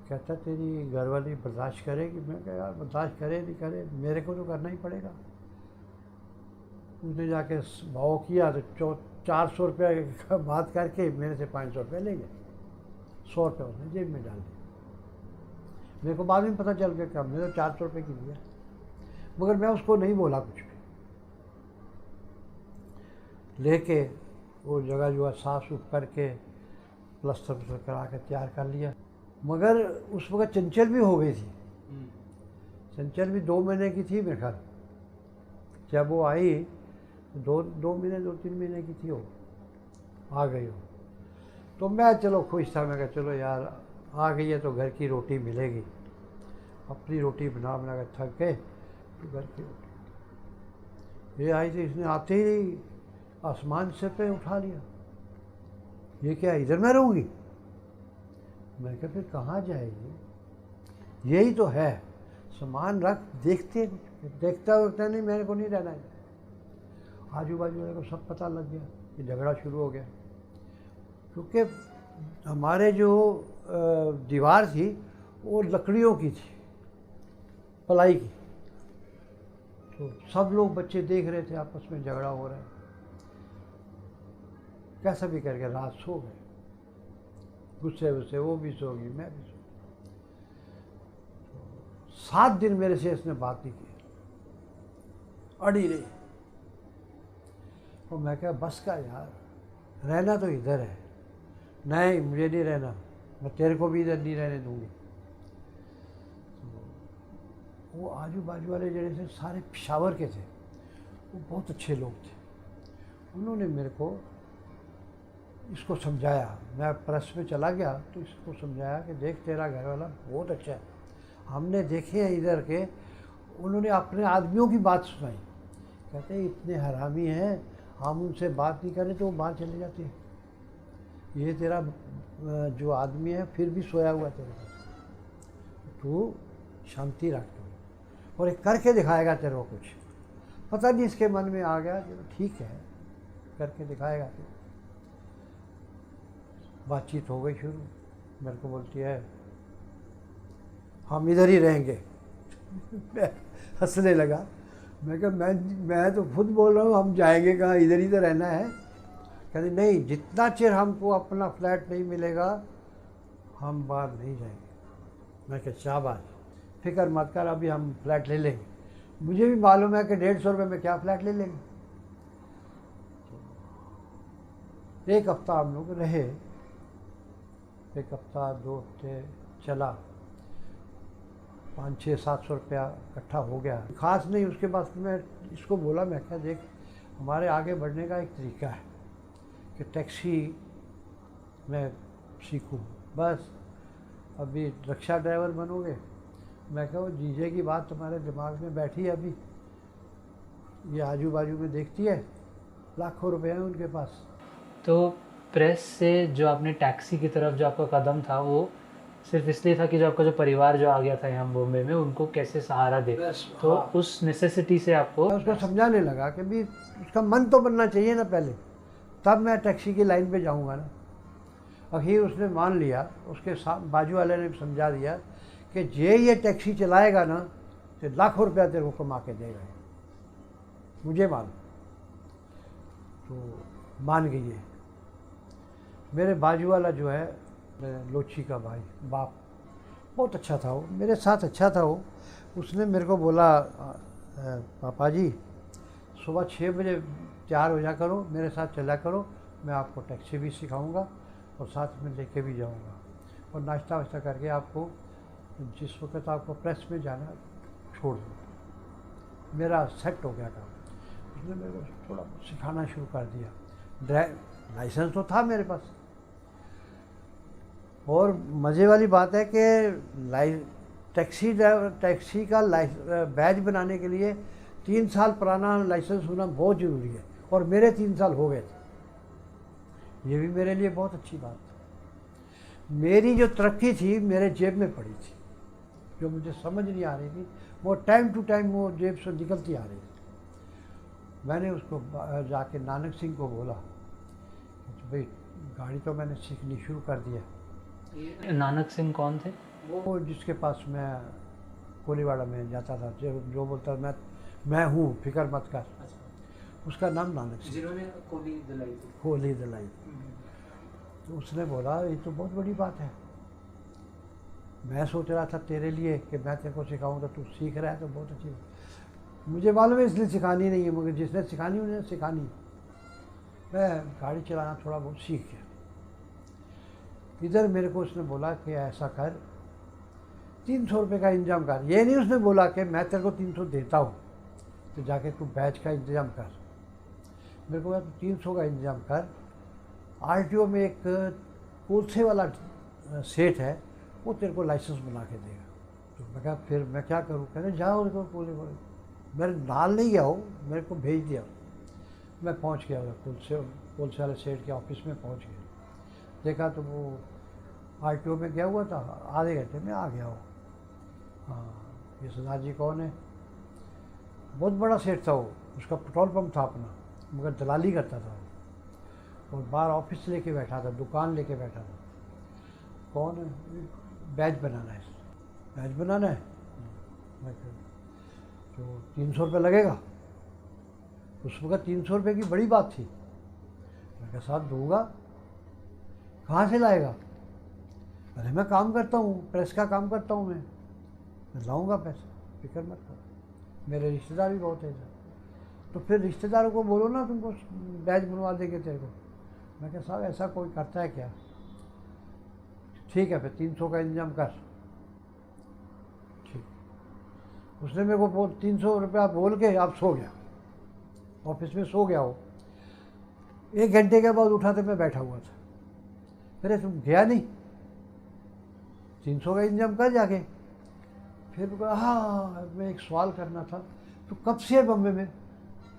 कहता तेरी घरवाली बर्दाश्त करेगी? मैं कहा यार बर्दाश्त करे नहीं करे, मेरे को तो करना ही पड़ेगा। उसने जाके भाव किया तो 400 रुपया का बात करके मेरे से 500 रुपये ले गए। 100 रुपये उसने जेब में डाल दिया। मेरे को बाद में पता चल गया कि हमने तो 400 रुपये की दिया, मगर मैं उसको नहीं बोला कुछ भी। लेके वो जगह जो है साफ सुफ करके प्लस्तर करा के तैयार कर लिया। मगर उस वक्त चंचल भी हो गई थी। चंचल भी 2 महीने की थी मेरे ख्याल। जब वो आई 2-3 महीने की थी, वो आ गई हो। तो मैं चलो खुश था। मैं कहा चलो यार आ गई है तो घर की रोटी मिलेगी। अपनी रोटी बना बना कर थक गए तो घर की रोटी। ये आई थी, इसने आते ही आसमान से पे उठा लिया। ये क्या इधर मैं रहूँगी? मैं कहा फिर कहाँ जाएगी? यही तो है, सामान रख, देखता वगता नहीं, मेरे को नहीं रहना है। आजू बाजू वाले को सब पता लग गया कि झगड़ा शुरू हो गया, क्योंकि हमारे जो दीवार थी वो लकड़ियों की थी, प्लाई की। तो सब लोग बच्चे देख रहे थे आपस में झगड़ा हो रहा है। कैसा भी करके रात सो गए, गुस्से गुस्से वो भी सो गई, मैं भी सो गई। 7 दिन मेरे से इसने बात नहीं की, अड़ी रही। और मैं क्या बस का यार, रहना तो इधर है। नहीं, मुझे नहीं रहना, मैं तेरे को भी इधर नहीं रहने दूंगी। तो वो आजू बाजू वाले जैसे सारे पेशावर के थे, वो बहुत अच्छे लोग थे। उन्होंने मेरे को इसको समझाया। मैं प्रेस में चला गया तो इसको समझाया कि देख तेरा घर वाला बहुत अच्छा है, हमने देखे हैं इधर के। उन्होंने अपने आदमियों की बात सुनाई, कहते इतने हरामी हैं, हम उनसे बात नहीं करें तो वो बाहर चले जाते हैं। ये तेरा जो आदमी है फिर भी सोया हुआ तेरे पास, तू शांति रख, और एक करके दिखाएगा तेरे को कुछ। पता नहीं इसके मन में आ गया, चलो ठीक है करके दिखाएगा। तो बातचीत हो गई शुरू। मेरे को बोलती है हम इधर ही रहेंगे। मैं हंसने लगा। मैं कहा मैं तो खुद बोल रहा हूँ हम जाएंगे कहाँ, इधर ही तो रहना है। कहते नहीं, जितना चिर हमको अपना फ्लैट नहीं मिलेगा हम बाहर नहीं जाएंगे। मैं कहा शाबाश, फिक्र मत कर, अभी हम फ्लैट ले लेंगे। मुझे भी मालूम है कि 150 रुपये में क्या फ्लैट ले लेंगे। एक हफ्ता हम लोग रहे, एक हफ्ता 2 हफ्ते चला, 500-600-700 रुपया इकट्ठा हो गया। खास नहीं। उसके बाद मैं इसको बोला, मैं क्या देख, हमारे आगे बढ़ने का एक तरीका है कि टैक्सी मैं सीखूं, बस अभी रिक्शा ड्राइवर बनोगे। मैं कहा वो जीजे की बात तुम्हारे दिमाग में बैठी है अभी, ये आजू बाजू में देखती है, लाखों रुपए हैं उनके पास। तो प्रेस से जो आपने टैक्सी की तरफ जो आपका कदम था वो सिर्फ इसलिए था कि जो आपका जो परिवार जो आ गया था यहाँ बॉम्बे में उनको कैसे सहारा दे, तो हाँ। उस नेसेसिटी से आपको मैं उसको समझाने लगा कि भी उसका मन तो बनना चाहिए ना पहले, तब मैं टैक्सी की लाइन पे जाऊँगा ना। आखिर उसने मान लिया, उसके साथ बाजू वाले ने समझा दिया कि ये टैक्सी चलाएगा ना तो लाखों रुपया तेरे को कमा के देगा, मुझे मान। तो मान गई है। मेरे बाजू वाला जो है लोची का भाई बाप, बहुत अच्छा था वो, मेरे साथ अच्छा था वो। उसने मेरे को बोला पापा जी सुबह 6 बजे तैयार हो जा करो, मेरे साथ चला करो, मैं आपको टैक्सी भी सिखाऊंगा और साथ में लेके भी जाऊंगा, और नाश्ता वाश्ता करके आपको जिस वक्त आपको प्रेस में जाना छोड़ दो। मेरा सेट हो गया काम। उसने मेरे को थोड़ा सिखाना शुरू कर दिया। लाइसेंस तो था मेरे पास, और मज़े वाली बात है कि टैक्सी का बैज बनाने के लिए 3 साल पुराना लाइसेंस होना बहुत ज़रूरी है, और मेरे 3 साल हो गए थे। ये भी मेरे लिए बहुत अच्छी बात थी। मेरी जो तरक्की थी मेरे जेब में पड़ी थी, जो मुझे समझ नहीं आ रही थी, वो टाइम टू टाइम वो जेब से निकलती आ रही थी। मैंने उसको जाके नानक सिंह को बोला कि भाई गाड़ी तो मैंने सीखनी शुरू कर दिया। नानक सिंह कौन थे? वो जिसके पास मैं कोलीवाड़ा में जाता था, जो बोलता मैं हूँ फिक्र मत कर। उसका नाम नानक सिंह, जिन्होंने दिलाई थी। खोली दिलाई। तो उसने बोला ये तो बहुत बड़ी बात है, मैं सोच रहा था तेरे लिए कि मैं तेरे को सिखाऊँ, तो तू सीख रहा है तो बहुत अच्छी बात। मुझे मालूम है इसलिए सिखानी नहीं है, मगर जिसने सिखानी उन्हें सिखानी। मैं गाड़ी चलाना थोड़ा बहुत सीख गया। इधर मेरे को उसने बोला कि ऐसा कर, 300 रुपये का इंतजाम कर। ये नहीं उसने बोला कि मैं तेरे को 300 देता हूँ तो जाके तू बैच का इंतज़ाम कर। मेरे को 300 का इंतज़ाम कर। आरटीओ में एक कोलसे वाला सेठ है, वो तेरे को लाइसेंस बना के देगा। तो मैं कहा फिर मैं क्या करूँ? कहते जाओ उनको बोले मेरे नाल नहीं गया हो, मेरे को भेज दिया। मैं पहुँच गया कोलसे वाले सेठ के ऑफिस में पहुँच गया। देखा तो वो आरटीओ में गया हुआ था, आधे घंटे में आ गया वो। हाँ, ये सरदार जी कौन है? बहुत बड़ा सेठ था वो, उसका पेट्रोल पंप था अपना, मगर दलाली करता था वो। और बाहर ऑफिस लेके बैठा था, दुकान लेके बैठा था। कौन है? बैच बनाना है, बैच बनाना है। मैं कहा, जो 300 रुपये लगेगा। उस वक्त 300 रुपये की बड़ी बात थी। मैं कहा साहब दूंगा, कहाँ से लाएगा? अरे मैं काम करता हूँ, प्रेस का काम करता हूँ, मैं लाऊंगा पैसा, फिक्र मत करो। मेरे रिश्तेदार भी बहुत है इधर, तो फिर रिश्तेदारों को बोलो ना तुमको बैच बनवा देंगे तेरे को। मैं कहा साहब ऐसा कोई करता है क्या? ठीक है फिर 300 का इंतजाम कर। ठीक, उसने मेरे को 300 रुपया बोल के आप सो गया, ऑफिस में सो गया हो। 1 घंटे के बाद उठा तो मैं बैठा हुआ था। अरे तुम गया नहीं, 300 का इंतजाम कर जाके। फिर कहा हाँ मैं एक सवाल करना था, तो कब से है बम्बे में?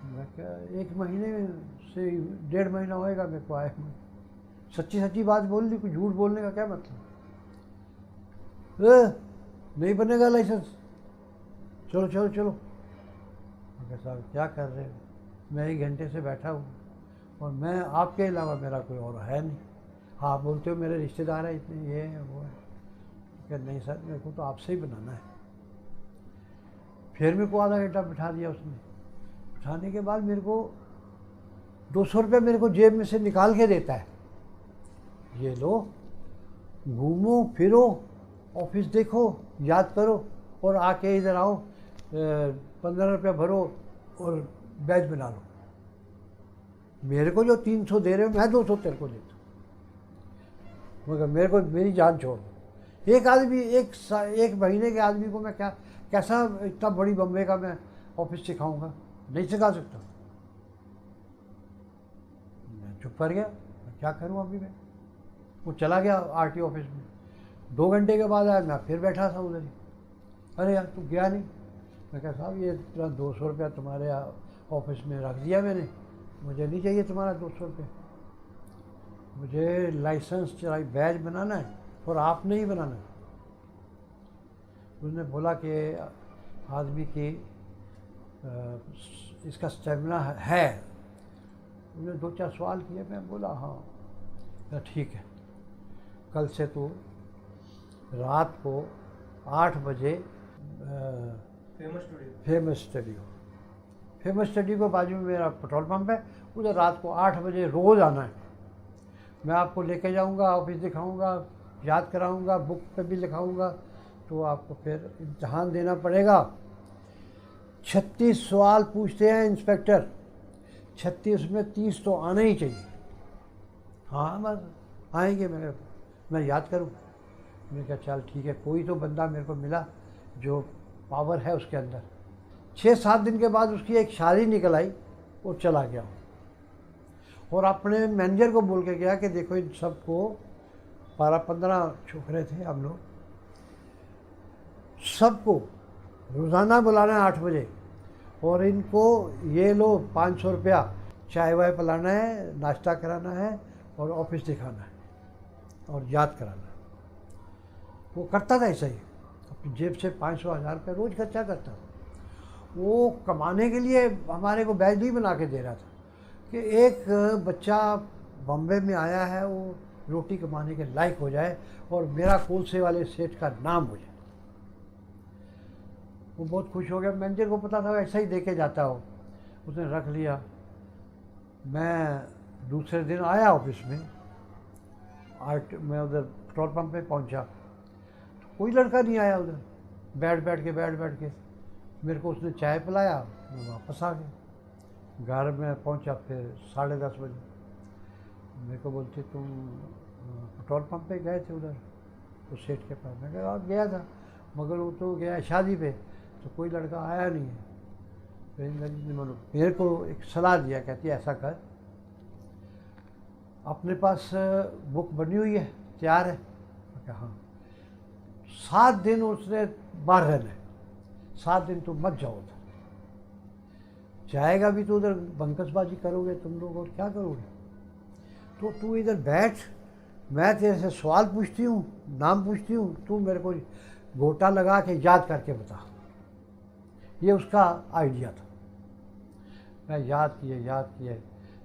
मैं क्या 1 महीने से 1.5 महीना होएगा मेरे को आए हुए। सच्ची सच्ची बात बोल दी, कुछ झूठ बोलने का क्या मतलब? नहीं बनेगा लाइसेंस, चलो चलो चलो। मैं कहा साहब क्या कर रहे हो? मैं 1 घंटे से बैठा हूँ और मैं आपके अलावा मेरा कोई और है नहीं। हाँ आप बोलते हो मेरे रिश्तेदार हैं इतने, ये है वो है। क्या नहीं सर मेरे को तो आपसे ही बनाना है। फिर मेरे को आधा घंटा बिठा दिया उसने। बिठाने के बाद मेरे को 200 रुपये मेरे को जेब में से निकाल के देता है, ये लो घूमो फिरो, ऑफिस देखो, याद करो और आके इधर आओ, 15 रुपया भरो और बैच बना लो। मेरे को जो 300 दे रहे हो मैं 200 तेरे को देता हूँ, मगर मेरे को मेरी जान छोड़ दो। एक आदमी एक महीने के आदमी को मैं कैसा इतना बड़ी बम्बे का मैं ऑफिस सिखाऊंगा? नहीं सिखा सकता। मैं चुप कर गया, मैं क्या करूँ अभी मैं? वो चला गया आरटीओ ऑफिस में। 2 घंटे के बाद आया, मैं फिर बैठा था उधर ही। अरे यार तू गया नहीं? मैं कहा साहब ये 200 रुपया तुम्हारे ऑफिस में रख दिया मैंने, मुझे नहीं चाहिए तुम्हारा 200 रुपये। मुझे लाइसेंस चलाई बैच बनाना है और आप नहीं बनाना है। उसने बोला कि आदमी की इसका स्टेमिना है। उसने 2-4 सवाल किए, मैं बोला हाँ ठीक है, कल से तू रात को 8 बजे फेमस स्टूडियो को बाजू में मेरा पेट्रोल पंप है, उधर रात को 8 बजे रोज़ आना है। मैं आपको लेके जाऊंगा, ऑफिस दिखाऊंगा, याद कराऊंगा, बुक पे भी लिखाऊंगा, तो आपको फिर इम्तहान देना पड़ेगा। 36 सवाल पूछते हैं इंस्पेक्टर, 36 में 30 तो आने ही चाहिए। हाँ बस आएंगे, मैं याद करूँ। मैंने कहा चल ठीक है, कोई तो बंदा मेरे को मिला जो पावर है उसके अंदर। 6-7 दिन के बाद उसकी एक शादी निकल आई, वो चला गया और अपने मैनेजर को बोल के गया कि देखो इन सबको 12-15 छोकरे थे हम लोग, सबको रोज़ाना बुलाना है 8 बजे और इनको ये लो 500 रुपया, चाय वाय पिलाना है, नाश्ता कराना है और ऑफिस दिखाना है और याद कराना है। वो करता था ऐसा ही, अपनी जेब से 500-1000 रुपये रोज़ खर्चा करता था। वो कमाने के लिए हमारे को बैच नहीं बना के दे रहा था कि एक बच्चा बॉम्बे में आया है, वो रोटी कमाने के लायक हो जाए और मेरा कोलसे वाले सेठ का नाम हो जाए। वो बहुत खुश हो गया। मैनेजर को पता था ऐसा ही देके जाता हो, उसने रख लिया। मैं दूसरे दिन आया ऑफिस में, मैं उधर पेट्रोल पंप पे पहुंचा तो कोई लड़का नहीं आया उधर। बैठ के मेरे को उसने चाय पिलाया, मैं वापस आ गया। घर में पहुंचा फिर 10:30 बजे। मेरे को बोलते तुम पेट्रोल पंप पे गए थे उधर उस सेठ के पास? मैं कहा गया था, मगर वो तो गया शादी पे, तो कोई लड़का आया नहीं है। फिर मेरे को एक सलाह दिया, कहती है ऐसा कर, अपने पास बुक बनी हुई है, तैयार है? मैं कहा हाँ। 7 दिन उसने बाहर रहना है, 7 दिन तुम मत जाओ उधर। जाएगा भी तो उधर बंकसबाजी करोगे तुम लोग और क्या करोगे? तो तू इधर बैठ, मैं तेरे से सवाल पूछती हूँ, नाम पूछती हूँ, तू मेरे को गोटा लगा के याद करके बता। ये उसका आइडिया था। मैं याद किए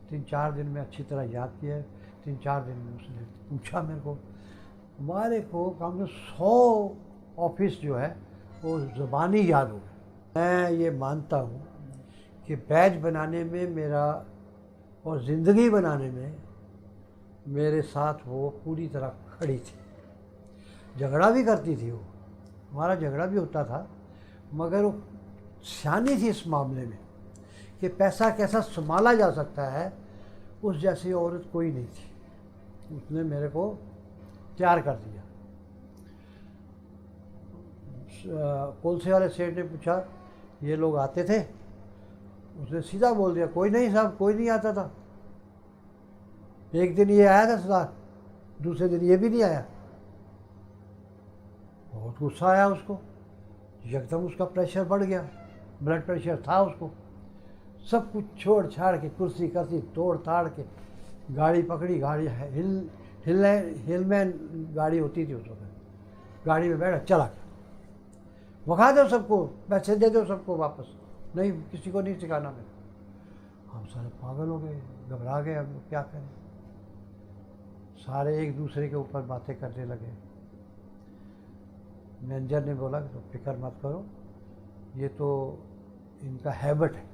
3-4 दिन में अच्छी तरह याद किए। 3-4 दिन में उसने पूछा मेरे को। हमारे को कम से 100 ऑफिस जो है वो ज़बानी याद हो गए। मैं ये मानता हूँ कि बैज बनाने में मेरा और ज़िंदगी बनाने में मेरे साथ वो पूरी तरह खड़ी थी। झगड़ा भी करती थी वो, हमारा झगड़ा भी होता था, मगर वो सियानी थी इस मामले में कि पैसा कैसा संभाला जा सकता है। उस जैसी औरत कोई नहीं थी। उसने मेरे को तैयार कर दिया। कोलसे वाले सेठ ने पूछा ये लोग आते थे? उसने सीधा बोल दिया कोई नहीं साहब, कोई नहीं आता था। एक दिन ये आया था सरदार, दूसरे दिन ये भी नहीं आया। बहुत गुस्सा आया उसको, एकदम उसका प्रेशर बढ़ गया, ब्लड प्रेशर था उसको। सब कुछ छोड़ छाड़ के कुर्सी कर्सी तोड़ ताड़ के गाड़ी पकड़ी। गाड़ी हिलमैन गाड़ी होती थी उस वक्त। गाड़ी में बैठा चला गया। भगा दो सबको, पैसे दे दो सबको वापस, नहीं किसी को नहीं सिखाना मैं। हम सारे पागल हो गए, घबरा गए, अब क्या करें। सारे एक दूसरे के ऊपर बातें करने लगे। मैनेजर ने बोला तो फिक्र मत करो, ये तो इनका हैबिट है,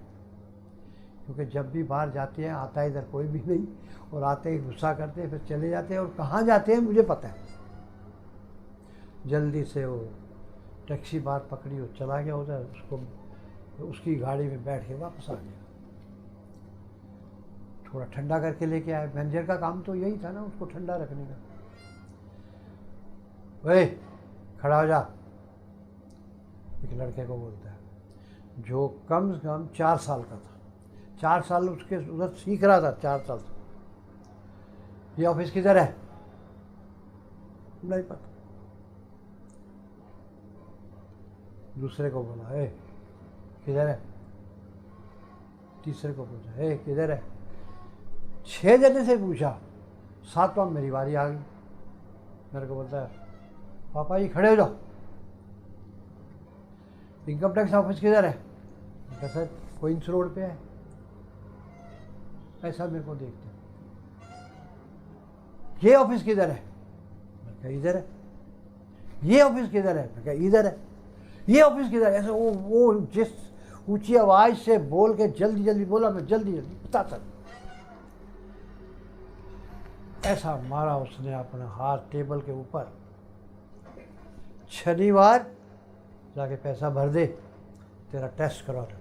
क्योंकि जब भी बाहर जाते हैं आता है इधर कोई भी नहीं, और आते ही गुस्सा करते हैं फिर चले जाते हैं, और कहाँ जाते हैं मुझे पता है। जल्दी से वो टैक्सी बाहर पकड़ी, वो चला गया उधर, उसको उसकी गाड़ी में बैठ के वापस आ गया। थोड़ा ठंडा करके लेके आए। मैनेजर का काम तो यही था ना, उसको ठंडा रखने का। ओए खड़ा हो जा, एक लड़के को बोलता है, जो कम से कम 4 साल का था। 4 साल उसके उधर सीख रहा था, 4 साल से। ये ऑफिस किधर है? नहीं पता। दूसरे को बोला ए किधर है? तीसरे को पूछा ए किधर है? 6 जने से पूछा, 7वां मेरी बारी आ गई। मेरे को बोलता है पापा जी खड़े हो जाओ, इनकम टैक्स ऑफिस किधर है? सर क्वींस रोड पे है। ऐसा मेरे को देखते, ये ऑफिस किधर है? मैं कहा इधर है। ये ऑफिस किधर है? मैं कहा इधर है। ये ऑफिस किधर है? ऐसे वो जिस ऊंची आवाज से बोल के जल्दी जल्दी बोला, मैं जल्दी जल्दी बताता। ऐसा मारा उसने अपना हाथ टेबल के ऊपर। शनिवार जाके पैसा भर दे, तेरा टेस्ट करा दो।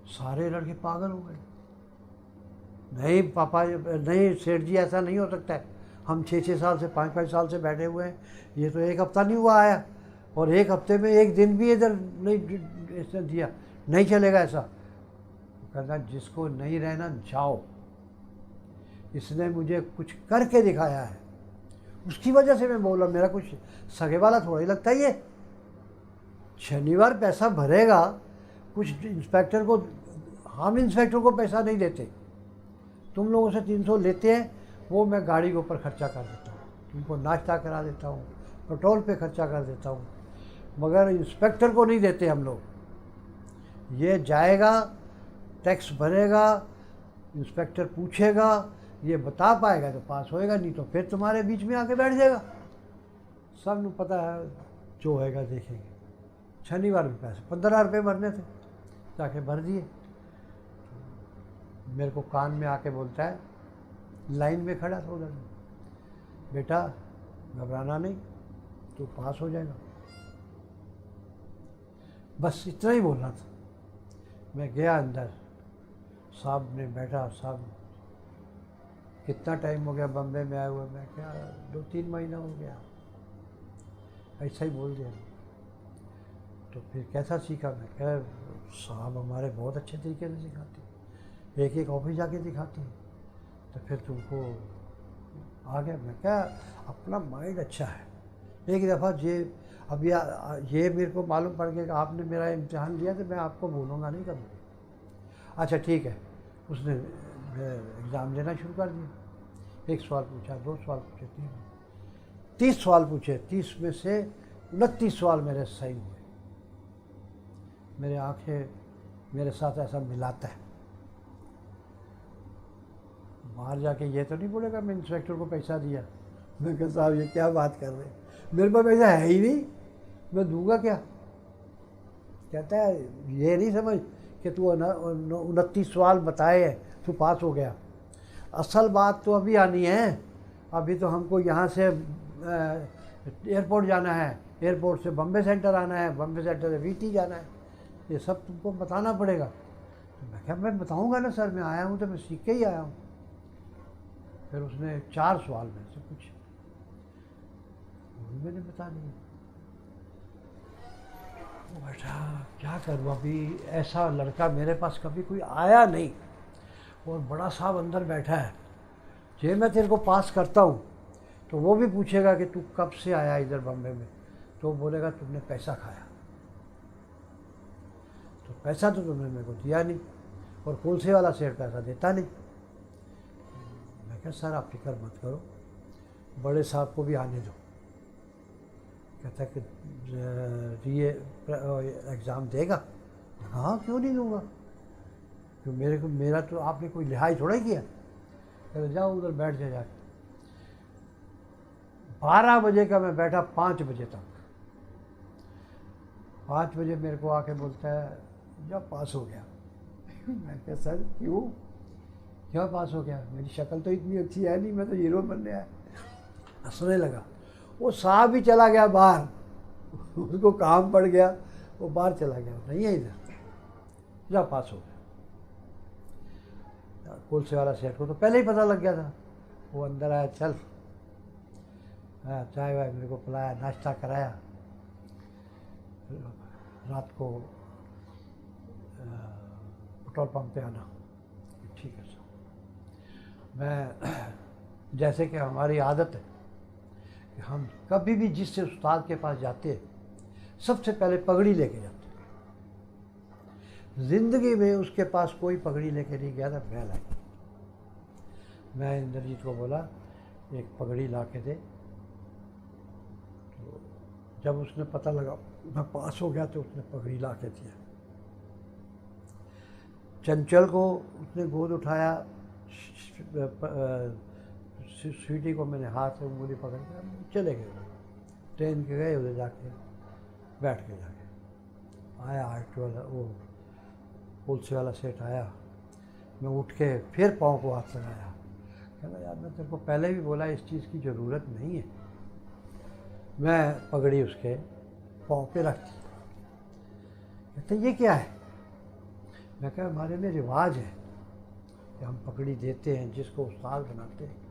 सारे लड़के पागल हो गए। नहीं पापा, नहीं सेठ जी, ऐसा नहीं हो सकता है। हम 6-6 साल से 5-5 साल से बैठे हुए हैं, ये तो 1 हफ्ता नहीं हुआ आया, और 1 हफ्ते में 1 दिन भी इधर नहीं इसने दिया। नहीं चलेगा ऐसा। कहता जिसको नहीं रहना जाओ। इसने मुझे कुछ करके दिखाया है, उसकी वजह से मैं बोला। मेरा कुछ सगे वाला थोड़ा ही लगता है ये। शनिवार पैसा भरेगा, कुछ इंस्पेक्टर को, हम इंस्पेक्टर को पैसा नहीं देते, तुम लोगों से 300 लेते हैं, वो मैं गाड़ी के ऊपर खर्चा कर देता हूँ, तुमको नाश्ता करा देता हूँ, पेट्रोल पे खर्चा कर देता हूँ, मगर इंस्पेक्टर को नहीं देते हम लोग। ये जाएगा, टैक्स भरेगा, इंस्पेक्टर पूछेगा, ये बता पाएगा तो पास होएगा, नहीं तो फिर तुम्हारे बीच में आके बैठ जाएगा। सब ਨੂੰ पता है, जो होएगा देखेंगे। शनिवार में पैसे 15 रुपये भरने थे, जाके भर दिए। मेरे को कान में आके बोलता है, लाइन में खड़ा था उधर, बेटा घबराना नहीं, तू पास हो जाएगा। बस इतना ही बोलना था। मैं गया अंदर, साहब ने बैठा। साहब कितना टाइम हो गया बम्बे में आए हुए? मैं क्या 2-3 महीना हो गया, ऐसा ही बोल दिया। तो फिर कैसा सीखा? मैं क्या साहब हमारे बहुत अच्छे तरीके से सिखाते, एक ऑफिस जाके दिखाते हैं, तो फिर तुमको आ गया। मैं क्या अपना माइंड अच्छा है। एक दफ़ा अब ये मेरे को मालूम पड़ गया कि आपने मेरा इम्तिहान दिया, तो मैं आपको भूलूंगा नहीं कभी। अच्छा ठीक है। उसने एग्ज़ाम देना शुरू कर दिया। एक सवाल पूछा, 2 सवाल पूछे, 30 सवाल पूछे। 30 में से 29 सवाल मेरे सही हुए। मेरे आंखें मेरे साथ ऐसा मिलाता है। बाहर जाके ये तो नहीं बोलेगा मैं इंस्पेक्टर को पैसा दिया। मैं कहा साहब ये क्या बात कर रहे हैं, मेरे पास पैसा है ही नहीं, मैं दूंगा क्या। कहता है ये नहीं समझ कि तू 29 सवाल बताए तू पास हो गया। असल बात तो अभी आनी है। अभी तो हमको यहाँ से एयरपोर्ट जाना है, एयरपोर्ट से बम्बे सेंटर आना है, बम्बे सेंटर से वीटी जाना है, ये सब तुमको बताना पड़ेगा। तो मैं क्या, मैं बताऊँगा ना सर, मैं आया हूँ तो मैं सीख के ही आया हूँ। फिर उसने 4 सवाल में से पूछे, वो भी मैंने बता दिया। बेटा क्या करूँ, अभी ऐसा लड़का मेरे पास कभी कोई आया नहीं, और बड़ा साहब अंदर बैठा है। जे मैं तेरे को पास करता हूँ तो वो भी पूछेगा कि तू कब से आया इधर बम्बे में, तो बोलेगा तुमने पैसा खाया। तो पैसा तो तुमने मेरे को दिया नहीं, और कुलसे वाला सेठ पैसा देता नहीं। मैं कहा सर आप फिक्र मत करो, बड़े साहब को भी आने दो। कहता कि ये एग्ज़ाम देगा। हाँ क्यों नहीं दूंगा, क्यों मेरा तो आपने कोई लिहाज थोड़ा ही किया। कहते जाओ उधर बैठ जाके। 12 बजे का मैं बैठा 5 बजे तक। 5 बजे मेरे को आके बोलता है जब पास हो गया। मैं कहा सर क्यों, क्या पास हो गया, मेरी शक्ल तो इतनी अच्छी है नहीं, मैं तो हीरो बनने आया। हंसने लगा। वो साहब ही चला गया बाहर, उसको काम पड़ गया, वो बाहर चला गया, नहीं है इधर, जब पास हो गया। कुलसे वाला सेठ को तो पहले ही पता लग गया था। वो अंदर आया, चल चाय वाय मेरे को पिलाया, नाश्ता कराया। रात को पेट्रोल पंप पे आना, ठीक है सर। मैं जैसे कि हमारी आदत है कि हम कभी भी जिस उस्ताद के पास जाते हैं सबसे पहले पगड़ी लेके जाते हैं। ज़िंदगी में उसके पास कोई पगड़ी लेके नहीं गया था, मैं लाई। मैं इंद्रजीत को बोला एक पगड़ी ला के दे। तो जब उसने पता लगा मैं पास हो गया तो उसने पगड़ी ला के दिया। चंचल को उसने गोद उठाया, स्वीटी को मैंने हाथ से उंगली पकड़ के चले गए। ट्रेन के गए, उधर जाके बैठ के जाके आया। आर्ट वाला वो पुलसे वाला सेठ आया। मैं उठ के फिर पाँव को हाथ लगाया। कहना यार मैं तेरे को पहले भी बोला इस चीज़ की ज़रूरत नहीं है। मैं पगड़ी उसके पाँव पे रख दी। कहते ये क्या है। मैं कहा हमारे में रिवाज है कि हम पगड़ी देते हैं जिसको उस्ताद बनाते हैं।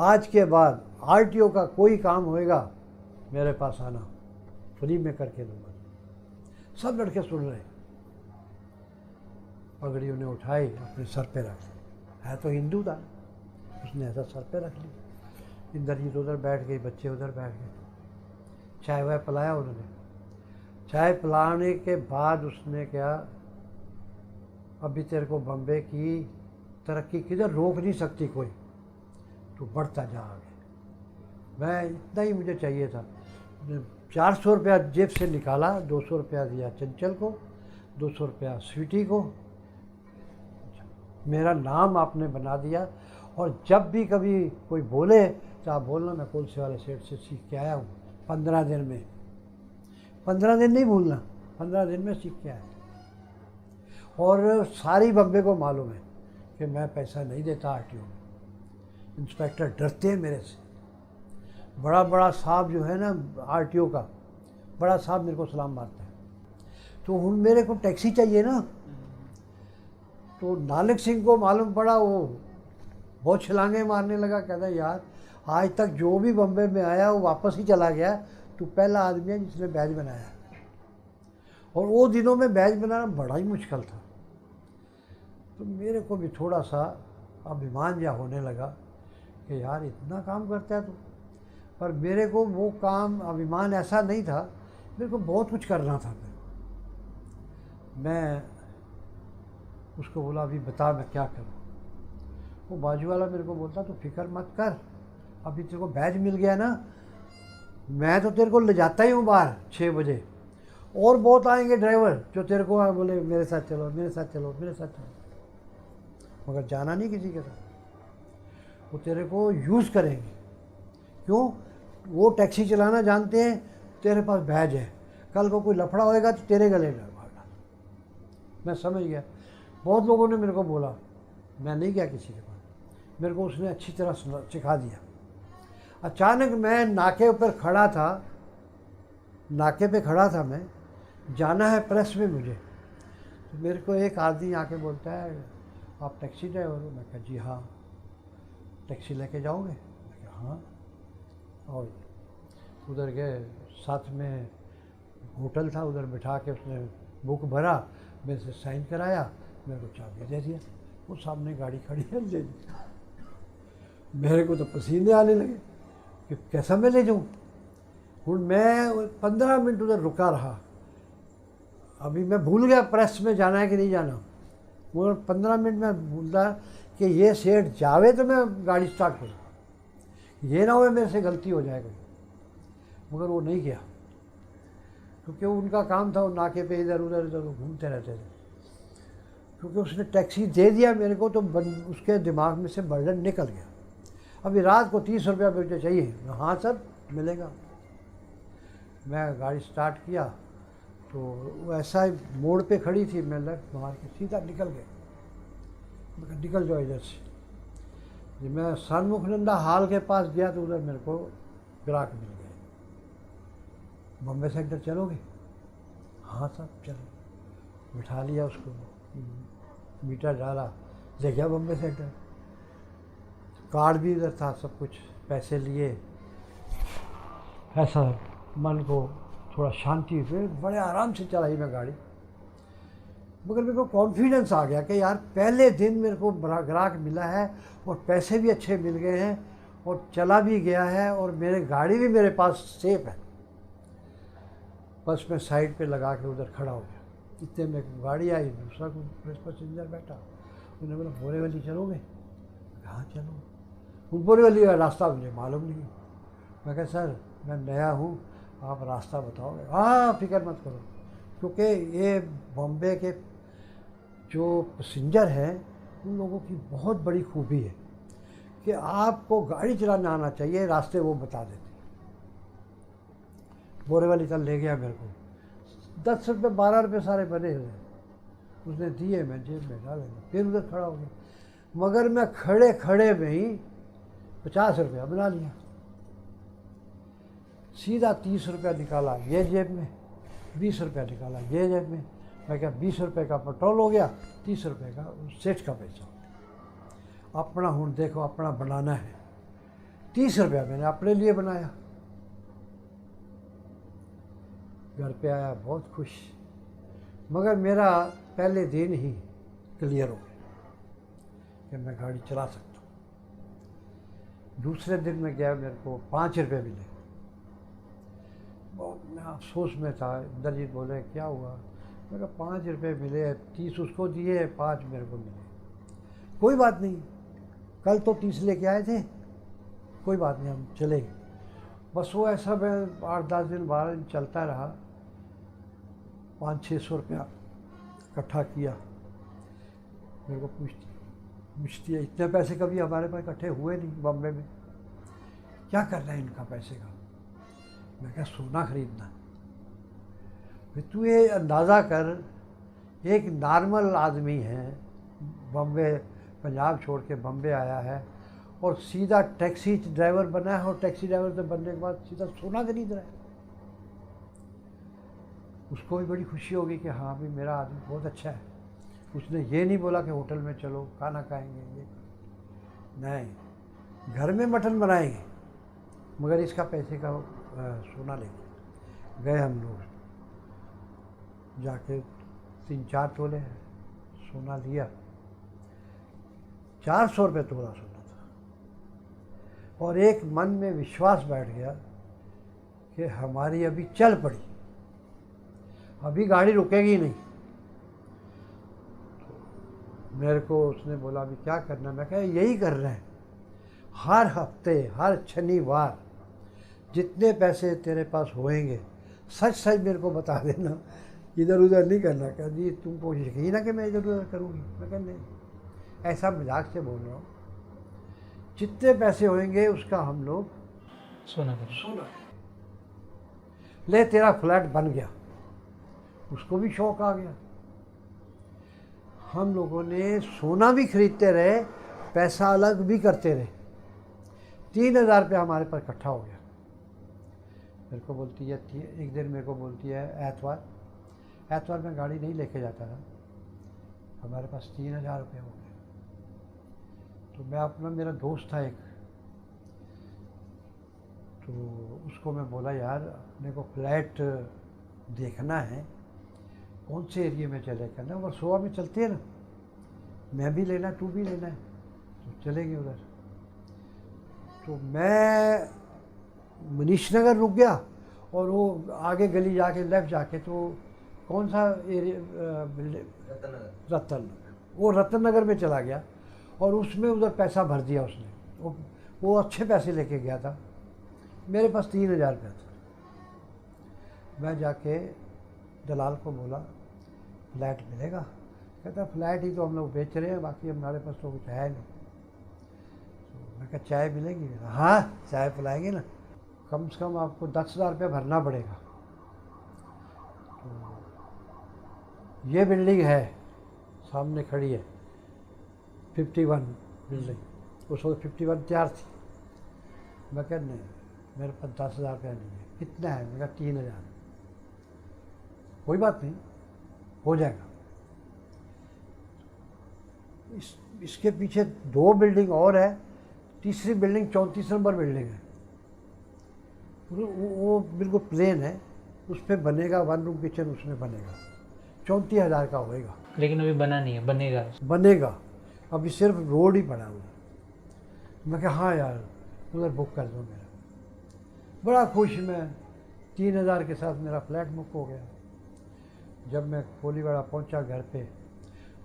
आज के बाद आरटीओ का कोई काम होएगा मेरे पास आना, फ्री में करके दूंगा। सब लड़के सुन रहे। पगड़ी उन्हें उठाई, अपने सर पे रख ली। है तो हिंदू था, उसने ऐसा सर पे रख ली। इंद्रजीत उधर बैठ गई, बच्चे उधर बैठ गए। चाय वाय पिलाया उन्होंने। चाय पिलाने के बाद उसने क्या, अभी तेरे को बम्बे की तरक्की किधर रोक नहीं सकती कोई, तो बढ़ता जा आगे। मैं इतना ही मुझे चाहिए था। 400 रुपया जेब से निकाला, 200 रुपया दिया चंचल को, 200 रुपया स्वीटी को। मेरा नाम आपने बना दिया, और जब भी कभी कोई बोले तो आप बोलना मैं कुलसे वाले सेठ से सीख के आया हूँ 15 दिन में। 15 दिन नहीं भूलना, 15 दिन में सीख के आया। और सारी बम्बे को मालूम है कि मैं पैसा नहीं देता आरटीओ में। इंस्पेक्टर डरते हैं मेरे से। बड़ा बड़ा साहब जो है ना आरटीओ का, बड़ा साहब मेरे को सलाम मारता है। तो हम मेरे को टैक्सी चाहिए ना, तो नानक सिंह को मालूम पड़ा, वो बहुत छलांगे मारने लगा। कहता यार आज तक जो भी बम्बे में आया वो वापस ही चला गया, तू पहला आदमी है जिसने बैज बनाया। और वो दिनों में बैज बनाना बड़ा ही मुश्किल था। तो मेरे को भी थोड़ा सा अभिमान या होने लगा कि यार इतना काम करता है तो। पर मेरे को वो काम अभिमान ऐसा नहीं था, मेरे को बहुत कुछ करना था। मैं उसको बोला अभी बता मैं क्या करूँ। वो बाजू वाला मेरे को बोलता तू फिक्र मत कर, अभी तेरे को बैज मिल गया ना, मैं तो तेरे को ले जाता ही हूँ बाहर 6 बजे, और बहुत आएंगे ड्राइवर जो तेरे को बोले मेरे साथ चलो, मेरे साथ चलो, मेरे साथ चलो, मगर जाना नहीं किसी के साथ। वो तेरे को यूज़ करेंगे। क्यों? वो टैक्सी चलाना जानते हैं, तेरे पास बैज है, कल को कोई लफड़ा होएगा तो तेरे गले में मार डाल। मैं समझ गया। बहुत लोगों ने मेरे को बोला, मैं नहीं गया किसी के पास, मेरे को उसने अच्छी तरह सिखा दिया। अचानक मैं नाके पर खड़ा था, नाके पे खड़ा था मैं, जाना है प्रेस में मुझे, तो मेरे को एक आदमी आके बोलता है आप टैक्सी ड्राइवर हो? मैं कहा जी हाँ। टैक्सी लेके जाओगे? मैं कहा हाँ। और उधर गए, साथ में होटल था, उधर बिठा के उसने बुक भरा, मेरे से साइन कराया, मेरे को चाबी दे दिया, वो सामने गाड़ी खड़ी है ले ली। मेरे को तो पसीने आने लगे कि कैसा मैं ले जाऊँ। हूँ मैं 15 मिनट उधर रुका रहा, अभी मैं भूल गया प्रेस में जाना है कि नहीं जाना, मगर 15 मिनट में भूलता कि ये सेठ जावे तो मैं गाड़ी स्टार्ट करूँ, ये ना हो मेरे से गलती हो जाएगा। मगर वो नहीं किया, क्योंकि उनका काम था, वो नाके पे इधर उधर घूमते रहते थे। क्योंकि उसने टैक्सी दे दिया मेरे को, तो उसके दिमाग में से बर्डन निकल गया। अभी रात को 30 रुपया मुझे चाहिए। हाँ सर मिलेगा। मैं गाड़ी स्टार्ट किया तो वो ऐसा ही मोड़ पे खड़ी थी, मैं लेफ्ट मार के सीधा निकल गया। मैं निकल जाओ इधर से। जब मैं सन्मुखनंदा हॉल के पास गया तो उधर मेरे को ग्राहक मिल गए। बॉम्बे सेक्टर चलोगे? हाँ साहब चलो। बिठा लिया उसको, मीटर डाला, ले गया बॉम्बे सेक्टर। कार्ड भी इधर था, सब कुछ, पैसे लिए। ऐसा मन को थोड़ा शांति हुई, बड़े आराम से चलाई मैं गाड़ी। मगर मेरे को कॉन्फिडेंस आ गया कि यार पहले दिन मेरे को ग्राहक मिला है और पैसे भी अच्छे मिल गए हैं और चला भी गया है और मेरे गाड़ी भी मेरे पास सेफ है। बस मैं साइड पे लगा के उधर खड़ा हो गया। इतने में गाड़ी आई, दूसरा कोई पैसेंजर बैठा, उन्होंने बोला बोरीवली चलोगे? हाँ चलो। वो बोरीवली का रास्ता मुझे मालूम नहीं। मैं कहा सर मैं नया हूँ, आप रास्ता बताओगे? हाँ फिक्र मत करो, क्योंकि ये बॉम्बे के जो पैसेंजर हैं उन लोगों की बहुत बड़ी खूबी है कि आपको गाड़ी चलाना आना चाहिए, रास्ते वो बता देते। बोरीवली तक ले गया मेरे को, 10 रुपये 12 रुपये सारे बने हुए उसने दिए, मैं जेब में डाले, फिर उधर खड़ा हो गया। मगर मैं खड़े खड़े में ही 50 रुपया बना लिया। सीधा 30 रुपया निकाला ये जेब में, 20 रुपया निकाला ये जेब में। मैं क्या 20 रुपये का पेट्रोल हो गया, 30 रुपये का सेठ का पैसा। अपना हूँ देखो, अपना बनाना है। 30 रुपया मैंने अपने लिए बनाया। घर पे आया बहुत खुश, मगर मेरा पहले दिन ही क्लियर हो गया कि मैं गाड़ी चला सकता हूँ। दूसरे दिन में गया, मेरे को 5 रुपये मिले। बहुत मैं अफसोस में था। इंद्रजीत बोले क्या हुआ? मेरा 5 रुपये मिले, 30 उसको दिए, 5 मेरे को मिले। कोई बात नहीं, कल तो 30 लेके आए थे, कोई बात नहीं, हम चले गए। बस वो ऐसा मैं 8-10 दिन 12 दिन चलता रहा। 500-600 रुपया इकट्ठा किया। मेरे को पूछती है इतने पैसे कभी हमारे पास इकट्ठे हुए नहीं बॉम्बे में, क्या करना है इनका पैसे का? मैं क्या सोना खरीदना। फिर तू ये अंदाज़ा कर, एक नॉर्मल आदमी है, बॉम्बे पंजाब छोड़ के बॉम्बे आया है और सीधा टैक्सी ड्राइवर बना है, और टैक्सी ड्राइवर से बनने के बाद सीधा सोना खरीद रहा है। उसको भी बड़ी खुशी होगी कि हाँ भी मेरा आदमी बहुत अच्छा है। उसने ये नहीं बोला कि होटल में चलो खाना खाएंगे, ये नहीं, घर में मटन बनाएंगे, मगर इसका पैसे का सोना लेंगे। गए हम लोग, जाके 3-4 तोले सोना लिया। 400 रुपये तोला सोना था। और एक मन में विश्वास बैठ गया कि हमारी अभी चल पड़ी, अभी गाड़ी रुकेगी नहीं। तो मेरे को उसने बोला अभी क्या करना, मैं कहा यही कर रहे हैं, हर हफ्ते हर शनिवार जितने पैसे तेरे पास होएंगे सच सच मेरे को बता देना, इधर उधर नहीं करना। कहा जी तुमको यकीन है कि मैं इधर उधर करूँगी? मैं कहा नहीं, ऐसा मजाक से बोल रहा हूँ, जितने पैसे होंगे उसका हम लोग सोना करें। सोना ले, तेरा फ्लैट बन गया। उसको भी शौक आ गया। हम लोगों ने सोना भी खरीदते रहे, पैसा अलग भी करते रहे। 3,000 रुपया हमारे पास इकट्ठा हो गया। मेरे को बोलती है, एक दिन मेरे को बोलती है एतवार में गाड़ी नहीं लेके जाता था, हमारे पास 3,000 रुपये हो गए। तो मैं अपना, मेरा दोस्त था एक, तो उसको मैं बोला यार अपने को फ्लैट देखना है, कौन से एरिया में चले करना, वर्सोवा में चलते हैं ना, मैं भी लेना तू भी लेना है, तो चलेंगे उधर। तो मैं मनीष नगर रुक गया और वो आगे गली जाके लेफ्ट जाके, तो कौन सा एरिया, रतन नगर, वो रतन नगर में चला गया और उसमें उधर पैसा भर दिया उसने। वो अच्छे पैसे लेके गया था, मेरे पास 3,000 रुपया था। मैं जाके दलाल को बोला फ्लैट मिलेगा? कहता फ्लैट ही तो हम लोग बेच रहे हैं, बाकी हमारे पास तो कुछ है नहीं। तो मैं कहा चाय मिलेगी? हाँ चाय पिलाएंगे ना, कम से कम आपको 10,000 रुपया भरना पड़ेगा। तो ये बिल्डिंग है सामने खड़ी है, 51 बिल्डिंग, उस वक्त 51 तैयार थी। मैं कह नहीं, मेरे पास 10,000 रुपया नहीं है। कितना है? मैं कहा 3,000। कोई बात नहीं, हो जाएगा। इसके पीछे 2 बिल्डिंग और है, तीसरी बिल्डिंग 34 नंबर बिल्डिंग है, वो बिल्कुल प्लेन है, उस पर बनेगा 1 रूम किचन, उसमें बनेगा, 34,000 का होएगा। लेकिन अभी बना नहीं है, बनेगा। बनेगा, अभी सिर्फ रोड ही पड़ा हुआ। मैं कहा हाँ यार उधर बुक कर दो मेरा। बड़ा खुश मैं, 3,000 के साथ मेरा फ्लैट बुक हो गया। जब मैं कोलीवाड़ा पहुंचा घर पे,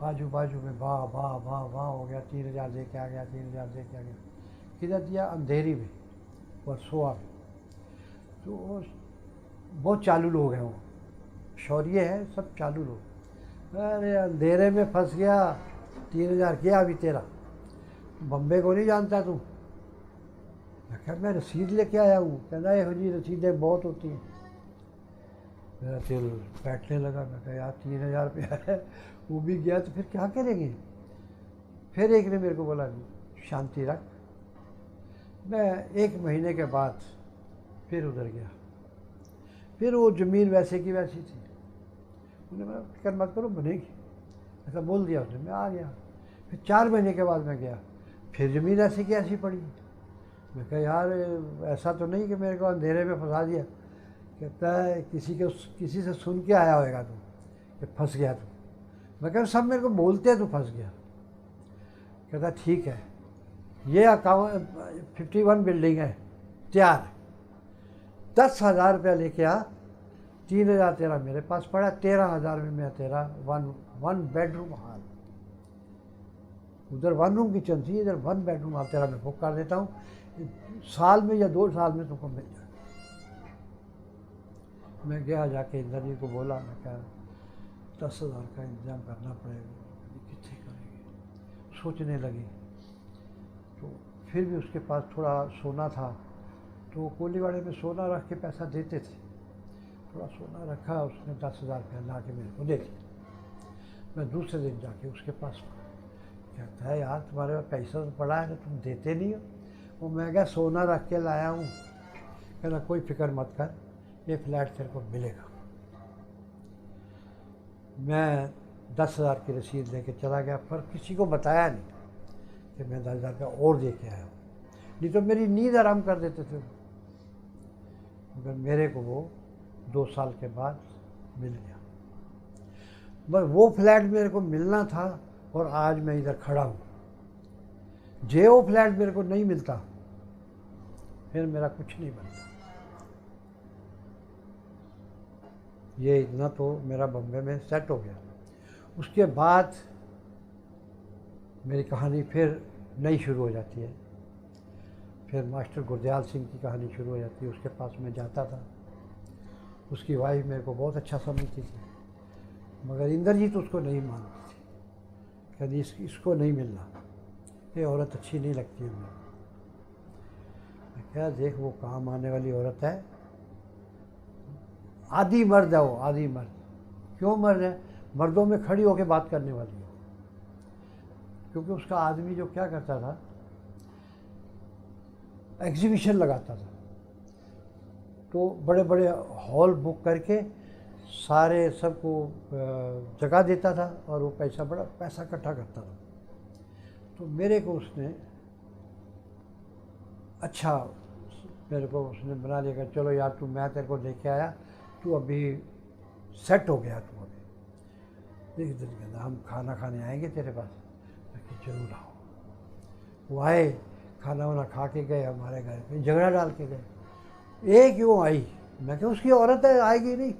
आजू बाजू में वाह वाह वाह वाह हो गया, 3,000 दे के आ गया, 3,000 दे के आ गया। किधर दिया? अंधेरी में, वर्सोवा में। तो बहुत चालू लोग हैं, वो शौर्य है, सब चालू लोग। अरे अंधेरे में फंस गया, 3,000 किया अभी तेरा, बम्बे को नहीं जानता तू? मैं कहा मैं रसीद लेके आया हूँ। कहना ये जी रसीदें बहुत होती हैं। मेरा दिल बैठने लगा। मैं कहा यार 3,000 रुपया है, वो भी गया तो फिर क्या करेंगे? फिर एक ने मेरे को बोला शांति रख। मैं 1 महीने के बाद फिर उधर गया, फिर वो ज़मीन वैसे की वैसी थी। उन्होंने बोला फिक्र मत करो बनेगी, ऐसा बोल दिया उसने। मैं आ गया। फिर 4 महीने के बाद मैं गया, फिर ज़मीन ऐसी की ऐसी पड़ी। मैं कहा यार ऐसा तो नहीं कि मेरे को अंधेरे में फंसा दिया? कहता है किसी से सुन के आया होगा तू कि फंस गया तू। मैं कहा सब मेरे को बोलते हैं तू फंस गया। कहता ठीक है, ये अकाउंट 51 बिल्डिंग है तैयार है, 10,000 रुपया लेके आ, 3,000 तेरा मेरे पास पड़ा, 13,000 में मैं तेरा वन बेडरूम हाल, उधर 1 रूम किचन थी, इधर 1 बेडरूम हाल तेरा मैं बुक कर देता हूँ, साल में या 2 साल में तुमको मिल जाए। मैं गया, जाके इंदर जी को बोला, मैं कहा 10,000 का इंतजाम करना पड़ेगा। कितने करेंगे? सोचने लगी। तो फिर भी उसके पास थोड़ा सोना था, तो कोलीवाड़े में सोना रख के पैसा देते थे। थोड़ा सोना रखा, उसने 10,000 रुपया ला के मेरे को दे दिया। मैं दूसरे दिन जाके उसके पास कहता है यार तुम्हारे पास पैसा तो पड़ा है ना, तुम देते नहीं हो? वो मैं क्या सोना रख के लाया हूँ। कहना कोई फिक्र मत कर, ये फ्लैट तेरे को मिलेगा। मैं 10,000 की रसीद लेके चला गया, पर किसी को बताया नहीं कि मैं 10,000 रुपया और दे के आया हूँ, नहीं तो मेरी नींद आराम कर देते थे। मगर मेरे को वो 2 साल के बाद मिल गया। बस वो फ्लैट मेरे को मिलना था और आज मैं इधर खड़ा हूँ। जे वो फ्लैट मेरे को नहीं मिलता, फिर मेरा कुछ नहीं बनता। ये इतना तो मेरा बम्बे में सेट हो गया। उसके बाद मेरी कहानी फिर नई शुरू हो जाती है। फिर मास्टर गुरदयाल सिंह की कहानी शुरू हो जाती है। उसके पास मैं जाता था, उसकी वाइफ मेरे को बहुत अच्छा समझती थी, मगर इंद्रजीत उसको नहीं मानती थी, कहती इसको नहीं मिलना, ये औरत अच्छी नहीं लगती है मुझे। मैं क्या, देख वो काम आने वाली औरत है, आदि मर्द है वो, आदि मर्द। क्यों मर्द है? मर्दों में खड़ी होकर बात करने वाली है। क्योंकि उसका आदमी जो क्या करता था, एग्जीबिशन लगाता था, तो बड़े बड़े हॉल बुक करके सारे सबको जगह देता था और वो बड़ा पैसा इकट्ठा करता था। तो मेरे को उसने अच्छा, मेरे को उसने बना लिया कि चलो यार तू, मैं तेरे को लेके आया, तू अभी सेट हो गया, तू अभी एक दिन कहता हम खाना खाने आएंगे तेरे पास। मैं कि जरूर आओ। वो आए, खाना वाना खा के गए, हमारे घर पे झगड़ा डाल के गए। ये क्यों आई? मैं क्या, उसकी औरत है, आएगी नहीं।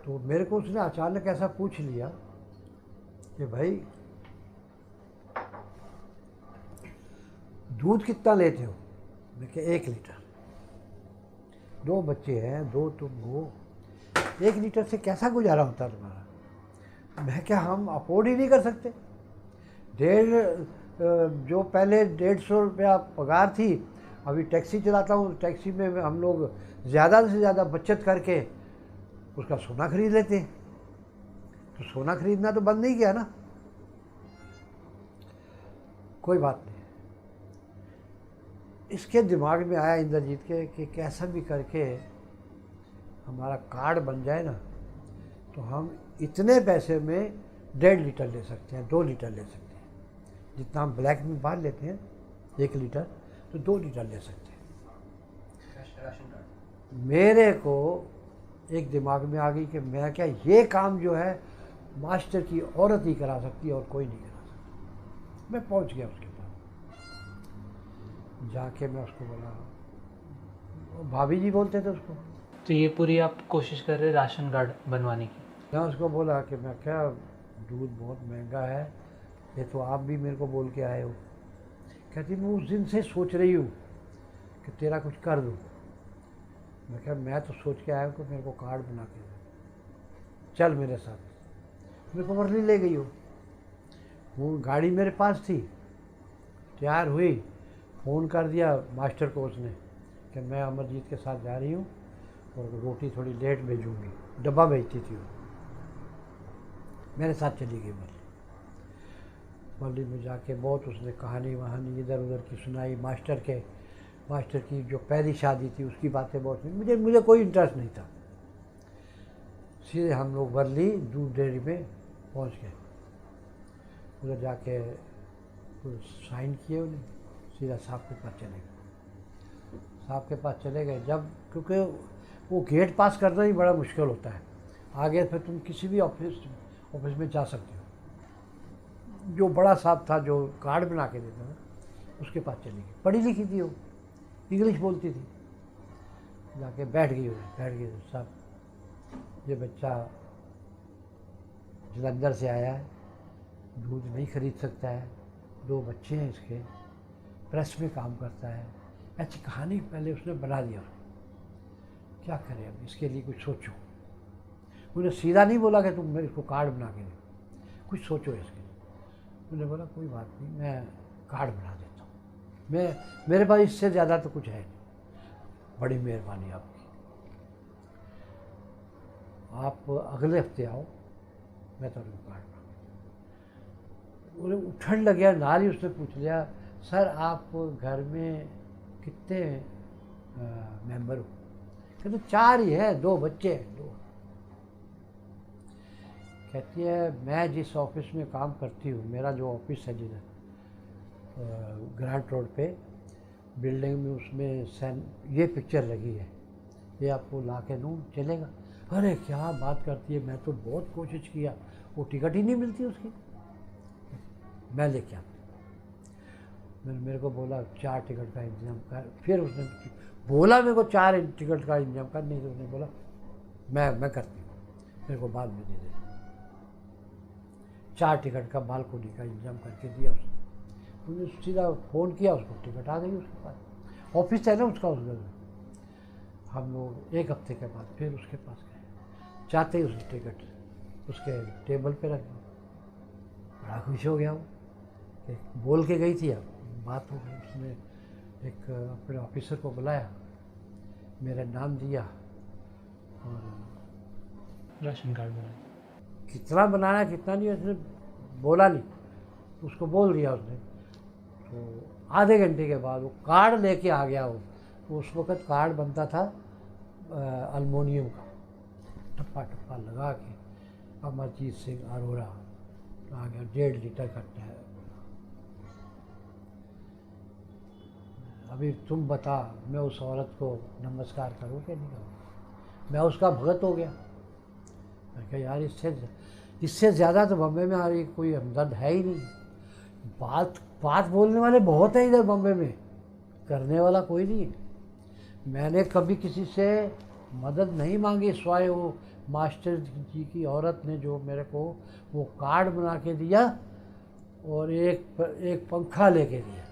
तो मेरे को उसने अचानक ऐसा पूछ लिया कि भाई दूध कितना लेते हो? मैं क्या 1 लीटर। 2 बच्चे हैं, 2 तुम हो, 1 लीटर से कैसा गुजारा होता है तुम्हारा? मैं क्या, हम अफोर्ड ही नहीं कर सकते? जो पहले 150 रुपया पगार थी, अभी टैक्सी चलाता हूँ, टैक्सी में हम लोग ज़्यादा से ज़्यादा बचत करके उसका सोना खरीद लेते हैं। तो सोना खरीदना तो बंद नहीं किया ना। कोई बात नहीं। इसके दिमाग में आया इंद्रजीत के कि कैसा भी करके हमारा कार्ड बन जाए ना, तो हम इतने पैसे में 1.5 लीटर ले सकते हैं, 2 लीटर ले सकते हैं। जितना हम ब्लैक में बाहर लेते हैं 1 लीटर, तो 2 लीटर ले सकते हैं। मेरे को एक दिमाग में आ गई कि मैं क्या, ये काम जो है मास्टर की औरत ही करा सकती है और कोई नहीं करा सकता। मैं पहुंच गया उसके पास, जाके मैं उसको बोला, भाभी जी बोलते थे उसको। तो ये पूरी आप कोशिश कर रहे राशन कार्ड बनवाने की? मैं उसको बोला कि मैं क्या, दूध बहुत महंगा है, ये तो आप भी मेरे को बोल के आए हो। कहती मैं उस दिन से सोच रही हूँ कि तेरा कुछ कर दूँ। मैं क्या, मैं तो सोच के आया हूँ कि मेरे को कार्ड बना के दे, चल मेरे साथ। मेरे को वर्ली ले गई वो गाड़ी मेरे पास थी, तैयार हुई, फ़ोन कर दिया मास्टर को उसने कि मैं अमरजीत के साथ जा रही हूँ और रोटी थोड़ी लेट भेजूँगी, डब्बा भेजती थी वो। मेरे साथ चली गई वर्ली में जाके बहुत उसने कहानी वहानी इधर उधर की सुनाई। मास्टर की जो पहली शादी थी उसकी बातें बहुत सुनी। मुझे कोई इंटरेस्ट नहीं था। सीधे हम लोग वर्ली दूध डेयरी में पहुंच गए। उधर जाके साइन किए उन्हें, सीधा साहब के पास चले गए। साहब के पास चले गए जब, क्योंकि वो गेट पास करना ही बड़ा मुश्किल होता है। आगे फिर तुम किसी भी ऑफिस में जा सकते हो। जो बड़ा साहब था जो कार्ड बना के देता था, उसके पास चली गई। पढ़ी लिखी थी वो, इंग्लिश बोलती थी। जाके बैठ गई साहब, ये बच्चा जलंधर से आया है, दूध नहीं खरीद सकता है, 2 बच्चे हैं इसके, प्रेस में काम करता है। ऐसी कहानी पहले उसने बना दिया। क्या करें अब, इसके लिए कुछ सोचो। उन्हें सीधा नहीं बोला कि तुम मेरे को कार्ड बना के दे, कुछ सोचो इसके लिए। उन्होंने बोला कोई बात नहीं, मैं कार्ड बना देता हूँ, मेरे पास इससे ज़्यादा तो कुछ है नहीं। बड़ी मेहरबानी आपकी, आप अगले हफ्ते आओ, मैं तो कार्ड बना। उन्हें उठन लग गया, नाल ही उसने पूछ लिया, सर आप घर में कितने मेंबर हो? कहते 4 ही है, 2 बच्चे हैं, 2। कहती है मैं जिस ऑफिस में काम करती हूँ, मेरा जो ऑफिस है जिधर ग्रांट रोड पे बिल्डिंग में, उसमें ये पिक्चर लगी है, ये आपको ला के दूँ चलेगा? अरे क्या बात करती है, मैं तो बहुत कोशिश किया, वो टिकट ही नहीं मिलती उसकी। मैं लेके आता। मेरे को बोला 4 टिकट का इंतजाम कर। फिर उसने बोला मेरे को 4 टिकट का इंतजाम कर, नहीं तो उसने बोला मैं करती हूँ, मेरे को बाद में दे देना। 4 टिकट का बालकोनी का इंतजाम करके दिया उसने। उसने सीधा फ़ोन किया, उसको टिकट आ गई उसके पास। ऑफिस है ना उसका उस घर में। हम लोग 1 हफ्ते के बाद फिर उसके पास गए, चाहते ही उसने टिकट उसके टेबल पे रख दी। बड़ा खुश हो गया वो कि बोल के गई थी, अब बात हो गई। उसने एक अपने ऑफिसर को बुलाया, मेरा नाम दिया और राशन कार्ड बना। कितना बनाना कितना नहीं उसने बोला नहीं, उसको बोल दिया उसने। तो आधे घंटे के बाद वो कार्ड लेके आ गया वो। तो उस वक़्त कार्ड बनता था अल्मोनियम का, टप्पा टप्पा लगा के अमरजीत सिंह अरोड़ा आ गया, 1.5 लीटर का है। अभी तुम बता, मैं उस औरत को नमस्कार करूँ कि नहीं करूँ? मैं उसका भगत हो गया। मैं कहा यार इससे ज़्यादा तो बम्बई में हमारी कोई हमदर्द है ही नहीं। बात बोलने वाले बहुत हैं इधर बम्बई में, करने वाला कोई नहीं है। मैंने कभी किसी से मदद नहीं मांगी, स्वाय वो मास्टर जी की औरत ने जो मेरे को वो कार्ड बना के दिया और एक पंखा लेके दिया।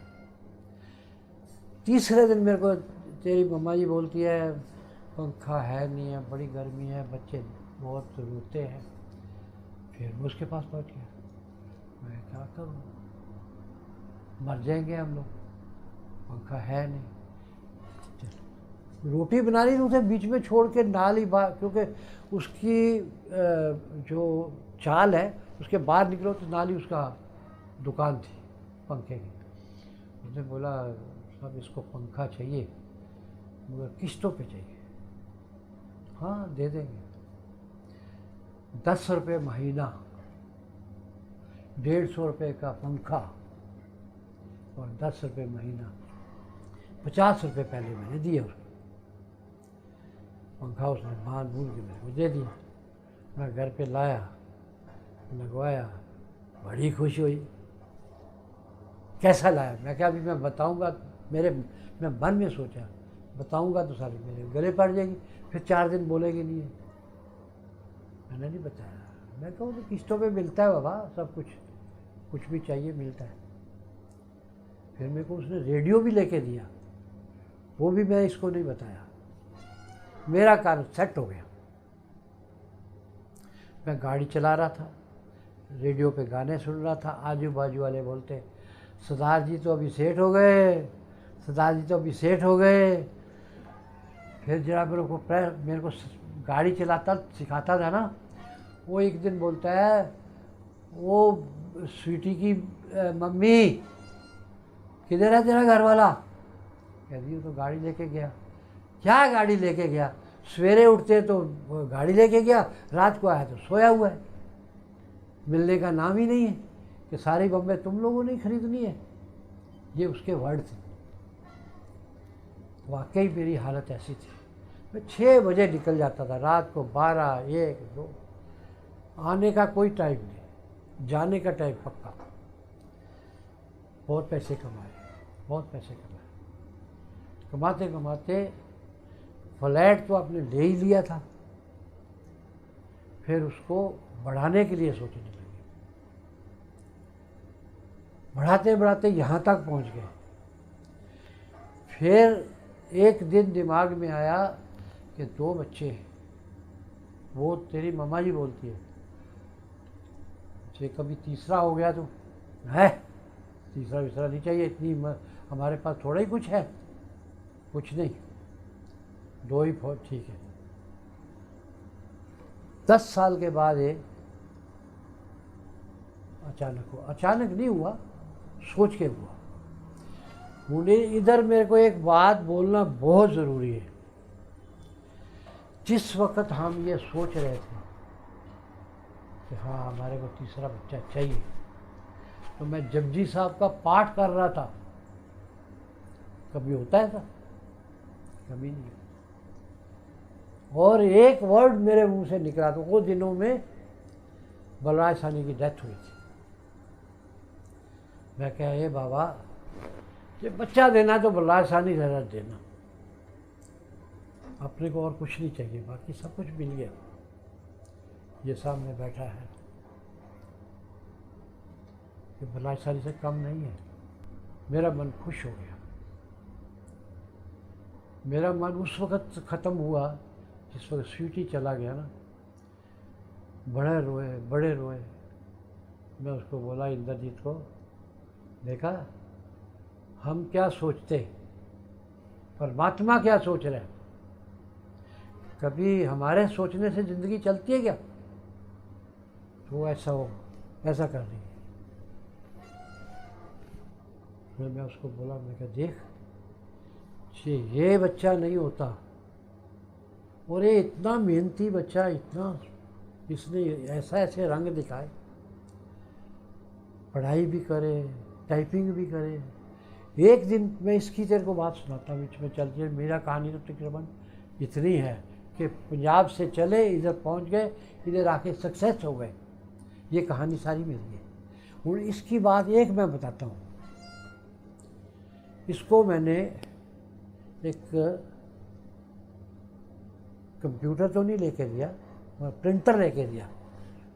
तीसरे दिन मेरे को तेरी मम्मा जी बोलती है पंखा है नहीं है, बड़ी गर्मी है, बच्चे बहुत रोते हैं। फिर मैं उसके पास बैठ गया, मैं क्या करूँ, मर जाएंगे हम लोग, पंखा है नहीं। रोटी बना रही थी, उसे बीच में छोड़ के नाल ही बाहर, क्योंकि उसकी जो चाल है उसके बाहर निकलो तो नाल ही उसका दुकान थी पंखे की। उसने बोला साहब इसको पंखा चाहिए मगर किस्तों पे चाहिए। हाँ दे देंगे। 10 रुपये महीना, 150 रुपये का पंखा और 10 रुपये महीना, 50 रुपये पहले मैंने दिए उसको। पंखा उसने बांध बूंद के मेरे को दे दिया। मैं घर पे लाया, लगवाया, बड़ी खुश हुई। कैसा लाया? मैं क्या अभी मैं बताऊंगा, मैं मन में सोचा बताऊंगा तो सारी मेरे गले पड़ जाएगी, फिर 4 दिन बोलेगी नहीं है। मैंने नहीं बताया। मैं कहूँ तो किस्तों पे मिलता है बाबा सब कुछ भी चाहिए मिलता है। फिर मेरे को उसने रेडियो भी लेके दिया, वो भी मैं इसको नहीं बताया। मेरा काम सेट हो गया। मैं गाड़ी चला रहा था, रेडियो पे गाने सुन रहा था, आजू बाजू वाले बोलते सरदार जी तो अभी सेठ हो गए, सरदार जी तो अभी सेठ हो गए। फिर जरा मेरे को गाड़ी चलाता सिखाता था ना, वो एक दिन बोलता है वो स्वीटी की मम्मी किधर है तेरा घर वाला? कह दी तो गाड़ी लेके गया। क्या गाड़ी लेके गया? सवेरे उठते तो गाड़ी लेके गया, रात को आया तो सोया हुआ है, मिलने का नाम ही नहीं है कि सारी बम्बई तुम लोगों ने खरीदनी है। ये उसके वर्ड थे। वाकई मेरी हालत ऐसी थी। मैं 6 बजे निकल जाता था, रात को 12, 1, 2। आने का कोई टाइम नहीं, जाने का टाइम पक्का। बहुत पैसे कमाए, बहुत पैसे कमाए। कमाते कमाते फ्लैट तो आपने ले ही लिया था, फिर उसको बढ़ाने के लिए सोचने लगे। बढ़ाते बढ़ाते यहाँ तक पहुँच गए। फिर एक दिन दिमाग में आया कि 2 बच्चे हैं। वो तेरी मम्मा जी बोलती है जे कभी तीसरा हो गया तो है, तीसरा विसरा नहीं चाहिए, इतनी हमारे पास थोड़ा ही कुछ है, कुछ नहीं, 2 ही ठीक है। 10 साल के बाद ये अचानक नहीं हुआ, सोच के हुआ। मुझे इधर मेरे को एक बात बोलना बहुत ज़रूरी है। जिस वक्त हम ये सोच रहे थे कि हाँ हमारे को तीसरा बच्चा चाहिए, तो मैं जपजी साहब का पाठ कर रहा था। कभी होता है था? कभी नहीं। और एक वर्ड मेरे मुंह से निकला तो वो दिनों में बलराज साहनी की डेथ हुई थी। मैं कहा ये बाबा ये बच्चा देना तो बलराज साहनी ज़रा देना, अपने को और कुछ नहीं चाहिए, बाकी सब कुछ मिल गया। ये सामने बैठा है। कि बलात्कारी से कम नहीं है। मेरा मन खुश हो गया। मेरा मन उस वक़्त ख़त्म हुआ जिस वक्त स्वीटी चला गया ना। बड़े रोए। मैं उसको बोला, इंद्रजीत को, देखा हम क्या सोचते, परमात्मा क्या सोच रहे हैं। कभी हमारे सोचने से ज़िंदगी चलती है क्या? तो ऐसा कर रही है। फिर मैं उसको बोला, मैं कहा देख, ये बच्चा नहीं होता, और ये इतना मेहनती बच्चा, इतना इसने ऐसे रंग दिखाए, पढ़ाई भी करे, टाइपिंग भी करे। एक दिन मैं इसकी तेरे को बात सुनाता हूँ, बीच में चलती है। मेरा कहानी तो तकरीबन इतनी है कि पंजाब से चले, इधर पहुँच गए, इधर आके सक्सेस हो गए। ये कहानी सारी मेरी है। और इसकी बात एक मैं बताता हूँ। इसको मैंने एक कंप्यूटर तो नहीं लेके दिया, प्रिंटर लेके दिया,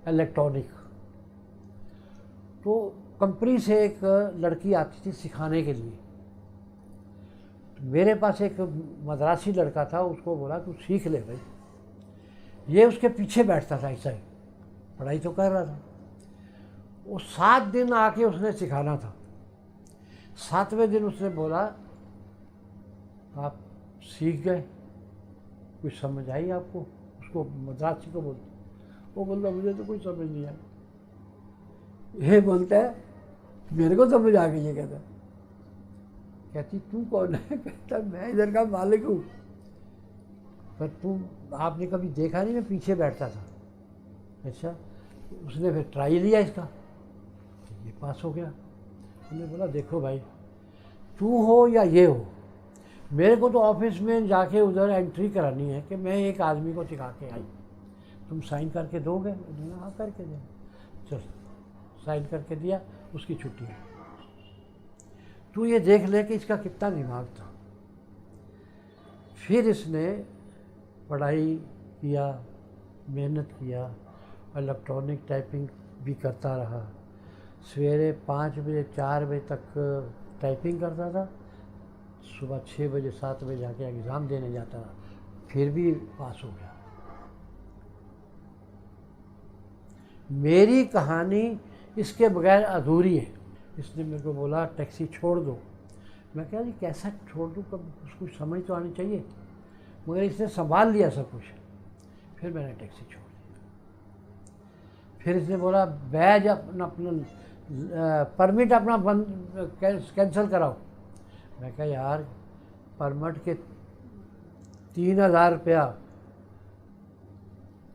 इलेक्ट्रॉनिक। तो कंपनी से एक लड़की आती थी सिखाने के लिए। तो मेरे पास एक मद्रासी लड़का था, उसको बोला तू सीख ले भाई। ये उसके पीछे बैठता था, ऐसा ही पढ़ाई तो कर रहा था। वो 7 दिन आके उसने सिखाना था। 7वें दिन उसने बोला, आप सीख गए, कुछ समझ आई आपको? उसको मद्रासी को बोलते। वो बोलता, मुझे तो कुछ समझ नहीं आया। ये बोलता है, मेरे को समझ आ गई है। कहती तू कौन है? कहता मैं इधर का मालिक हूँ। पर आपने कभी देखा नहीं, मैं पीछे बैठता था। अच्छा, उसने फिर ट्राई लिया इसका, तो ये पास हो गया। उसने बोला, देखो भाई, तू हो या ये हो, मेरे को तो ऑफिस में जाके उधर एंट्री करानी है कि मैं एक आदमी को सिखा के आई, तुम साइन करके दोगे? उन्होंने हाँ करके दे। चल, साइन करके दिया, उसकी छुट्टी है। तू ये देख ले कि इसका कितना दिमाग था। फिर इसने पढ़ाई किया, मेहनत किया, इलेक्ट्रॉनिक टाइपिंग भी करता रहा। सवेरे 5 बजे 4 बजे तक टाइपिंग करता था, सुबह 6 बजे 7 बजे जाके एग्ज़ाम देने जाता था, फिर भी पास हो गया। मेरी कहानी इसके बगैर अधूरी है। इसने मेरे को बोला, टैक्सी छोड़ दो। मैं कहा, जी कैसा छोड़ दूँ, कब उसको समझ तो आनी चाहिए। मगर इसने संभाल लिया सब कुछ। फिर मैंने टैक्सी छोड़ दी। फिर इसने बोला, बैज अपना परमिट अपना बंद कैंसिल कराओ। मैं कहा, यार परमिट के 3000 रुपया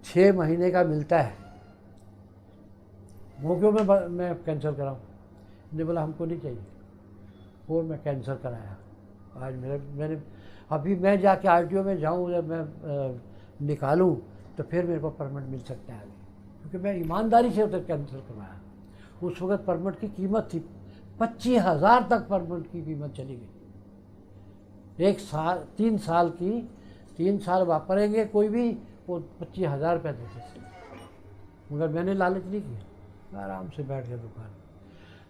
6 महीने का मिलता है, वो क्यों मैं कैंसिल कराऊँ? ने बोला, हमको नहीं चाहिए। और मैं कैंसिल कराया। आज मैंने अभी मैं जाके RTO में जाऊँ, जब मैं निकालूँ तो फिर मेरे को परमिट मिल सकता है आगे, क्योंकि मैं ईमानदारी से उधर कैंसिल करवाया। उस वक्त परमिट की कीमत थी 25,000 तक परमिट की कीमत चली गई। 1 साल 3 साल की, 3 साल वापरेंगे कोई भी, वो 25,000 रुपये देते थे। मगर मैंने लालच नहीं किया, आराम से बैठ गया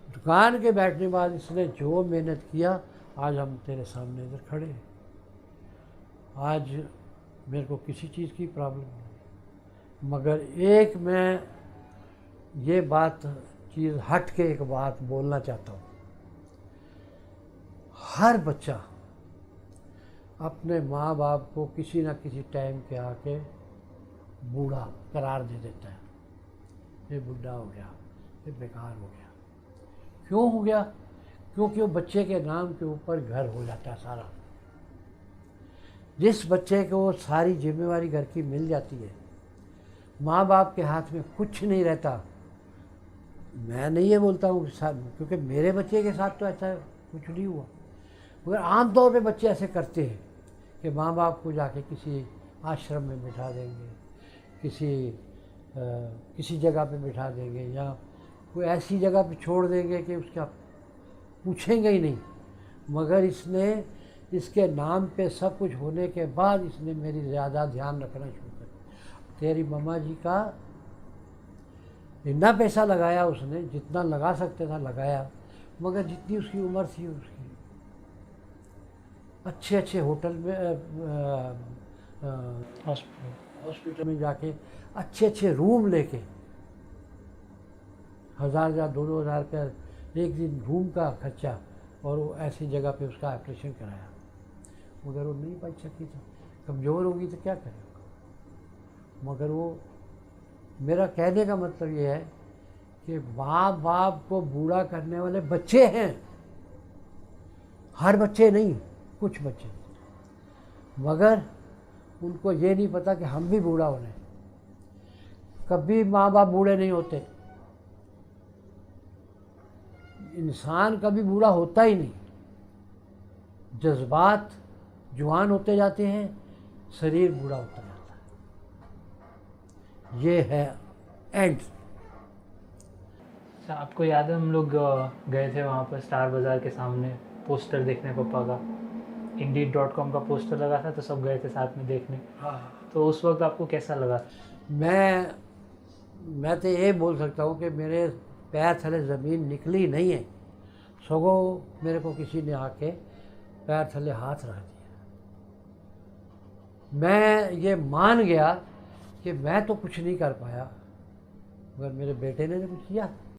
दुकान के बैठने के बाद इसने जो मेहनत किया, आज हम तेरे सामने इधर खड़े हैं। आज मेरे को किसी चीज़ की प्रॉब्लम नहीं, मगर एक मैं ये चीज़ हट के एक बात बोलना चाहता हूँ। हर बच्चा अपने माँ बाप को किसी न किसी टाइम के आके बूढ़ा करार दे देता है। ये बुढ़ा हो गया, ये बेकार हो गया। क्यों हो गया? क्योंकि वो बच्चे के नाम के ऊपर घर हो जाता है सारा। जिस बच्चे को सारी जिम्मेवारी घर की मिल जाती है, माँ बाप के हाथ में कुछ नहीं रहता। मैं नहीं ये बोलता हूँ क्योंकि मेरे बच्चे के साथ तो ऐसा कुछ नहीं हुआ, मगर आमतौर पे बच्चे ऐसे करते हैं कि माँ बाप को जाके किसी आश्रम में बिठा देंगे, किसी जगह पे बिठा देंगे, या कोई ऐसी जगह पे छोड़ देंगे कि उसका पूछेंगे ही नहीं। मगर इसके नाम पे सब कुछ होने के बाद इसने मेरी ज़्यादा ध्यान रखना शुरू कर दिया। तेरी मम्मा जी का इतना पैसा लगाया उसने, जितना लगा सकते था लगाया, मगर जितनी उसकी उम्र थी उसकी, अच्छे अच्छे होटल में हॉस्पिटल में जाके अच्छे अच्छे रूम लेके 1000 या 2000 का एक दिन रूम का खर्चा, और वो ऐसी जगह पे उसका ऑपरेशन कराया, मगर वो नहीं बच सकी थी, कमज़ोर होगी तो क्या करेगा। मगर वो, मेरा कहने का मतलब ये है कि माँ बाप को बूढ़ा करने वाले बच्चे हैं, हर बच्चे नहीं, कुछ बच्चे, मगर उनको ये नहीं पता कि हम भी बूढ़ा होने। कभी माँ बाप बूढ़े नहीं होते, इंसान कभी बूढ़ा होता ही नहीं। जज्बात जवान होते जाते हैं, शरीर बूढ़ा होता जाता है, ये है एंड। अच्छा, आपको याद है हम लोग गए थे वहाँ पर स्टार बाज़ार के सामने पोस्टर देखने पप्पा का, Indeed.com का पोस्टर लगा था, तो सब गए थे साथ में देखने। हाँ, तो उस वक्त आपको कैसा लगा? मैं तो ये बोल सकता हूँ कि मेरे पैर थले ज़मीन निकली नहीं है, सगों मेरे को किसी ने आके पैर थले हाथ रख दिया। मैं ये मान गया कि मैं तो कुछ नहीं कर पाया, मगर मेरे बेटे ने तो कुछ किया।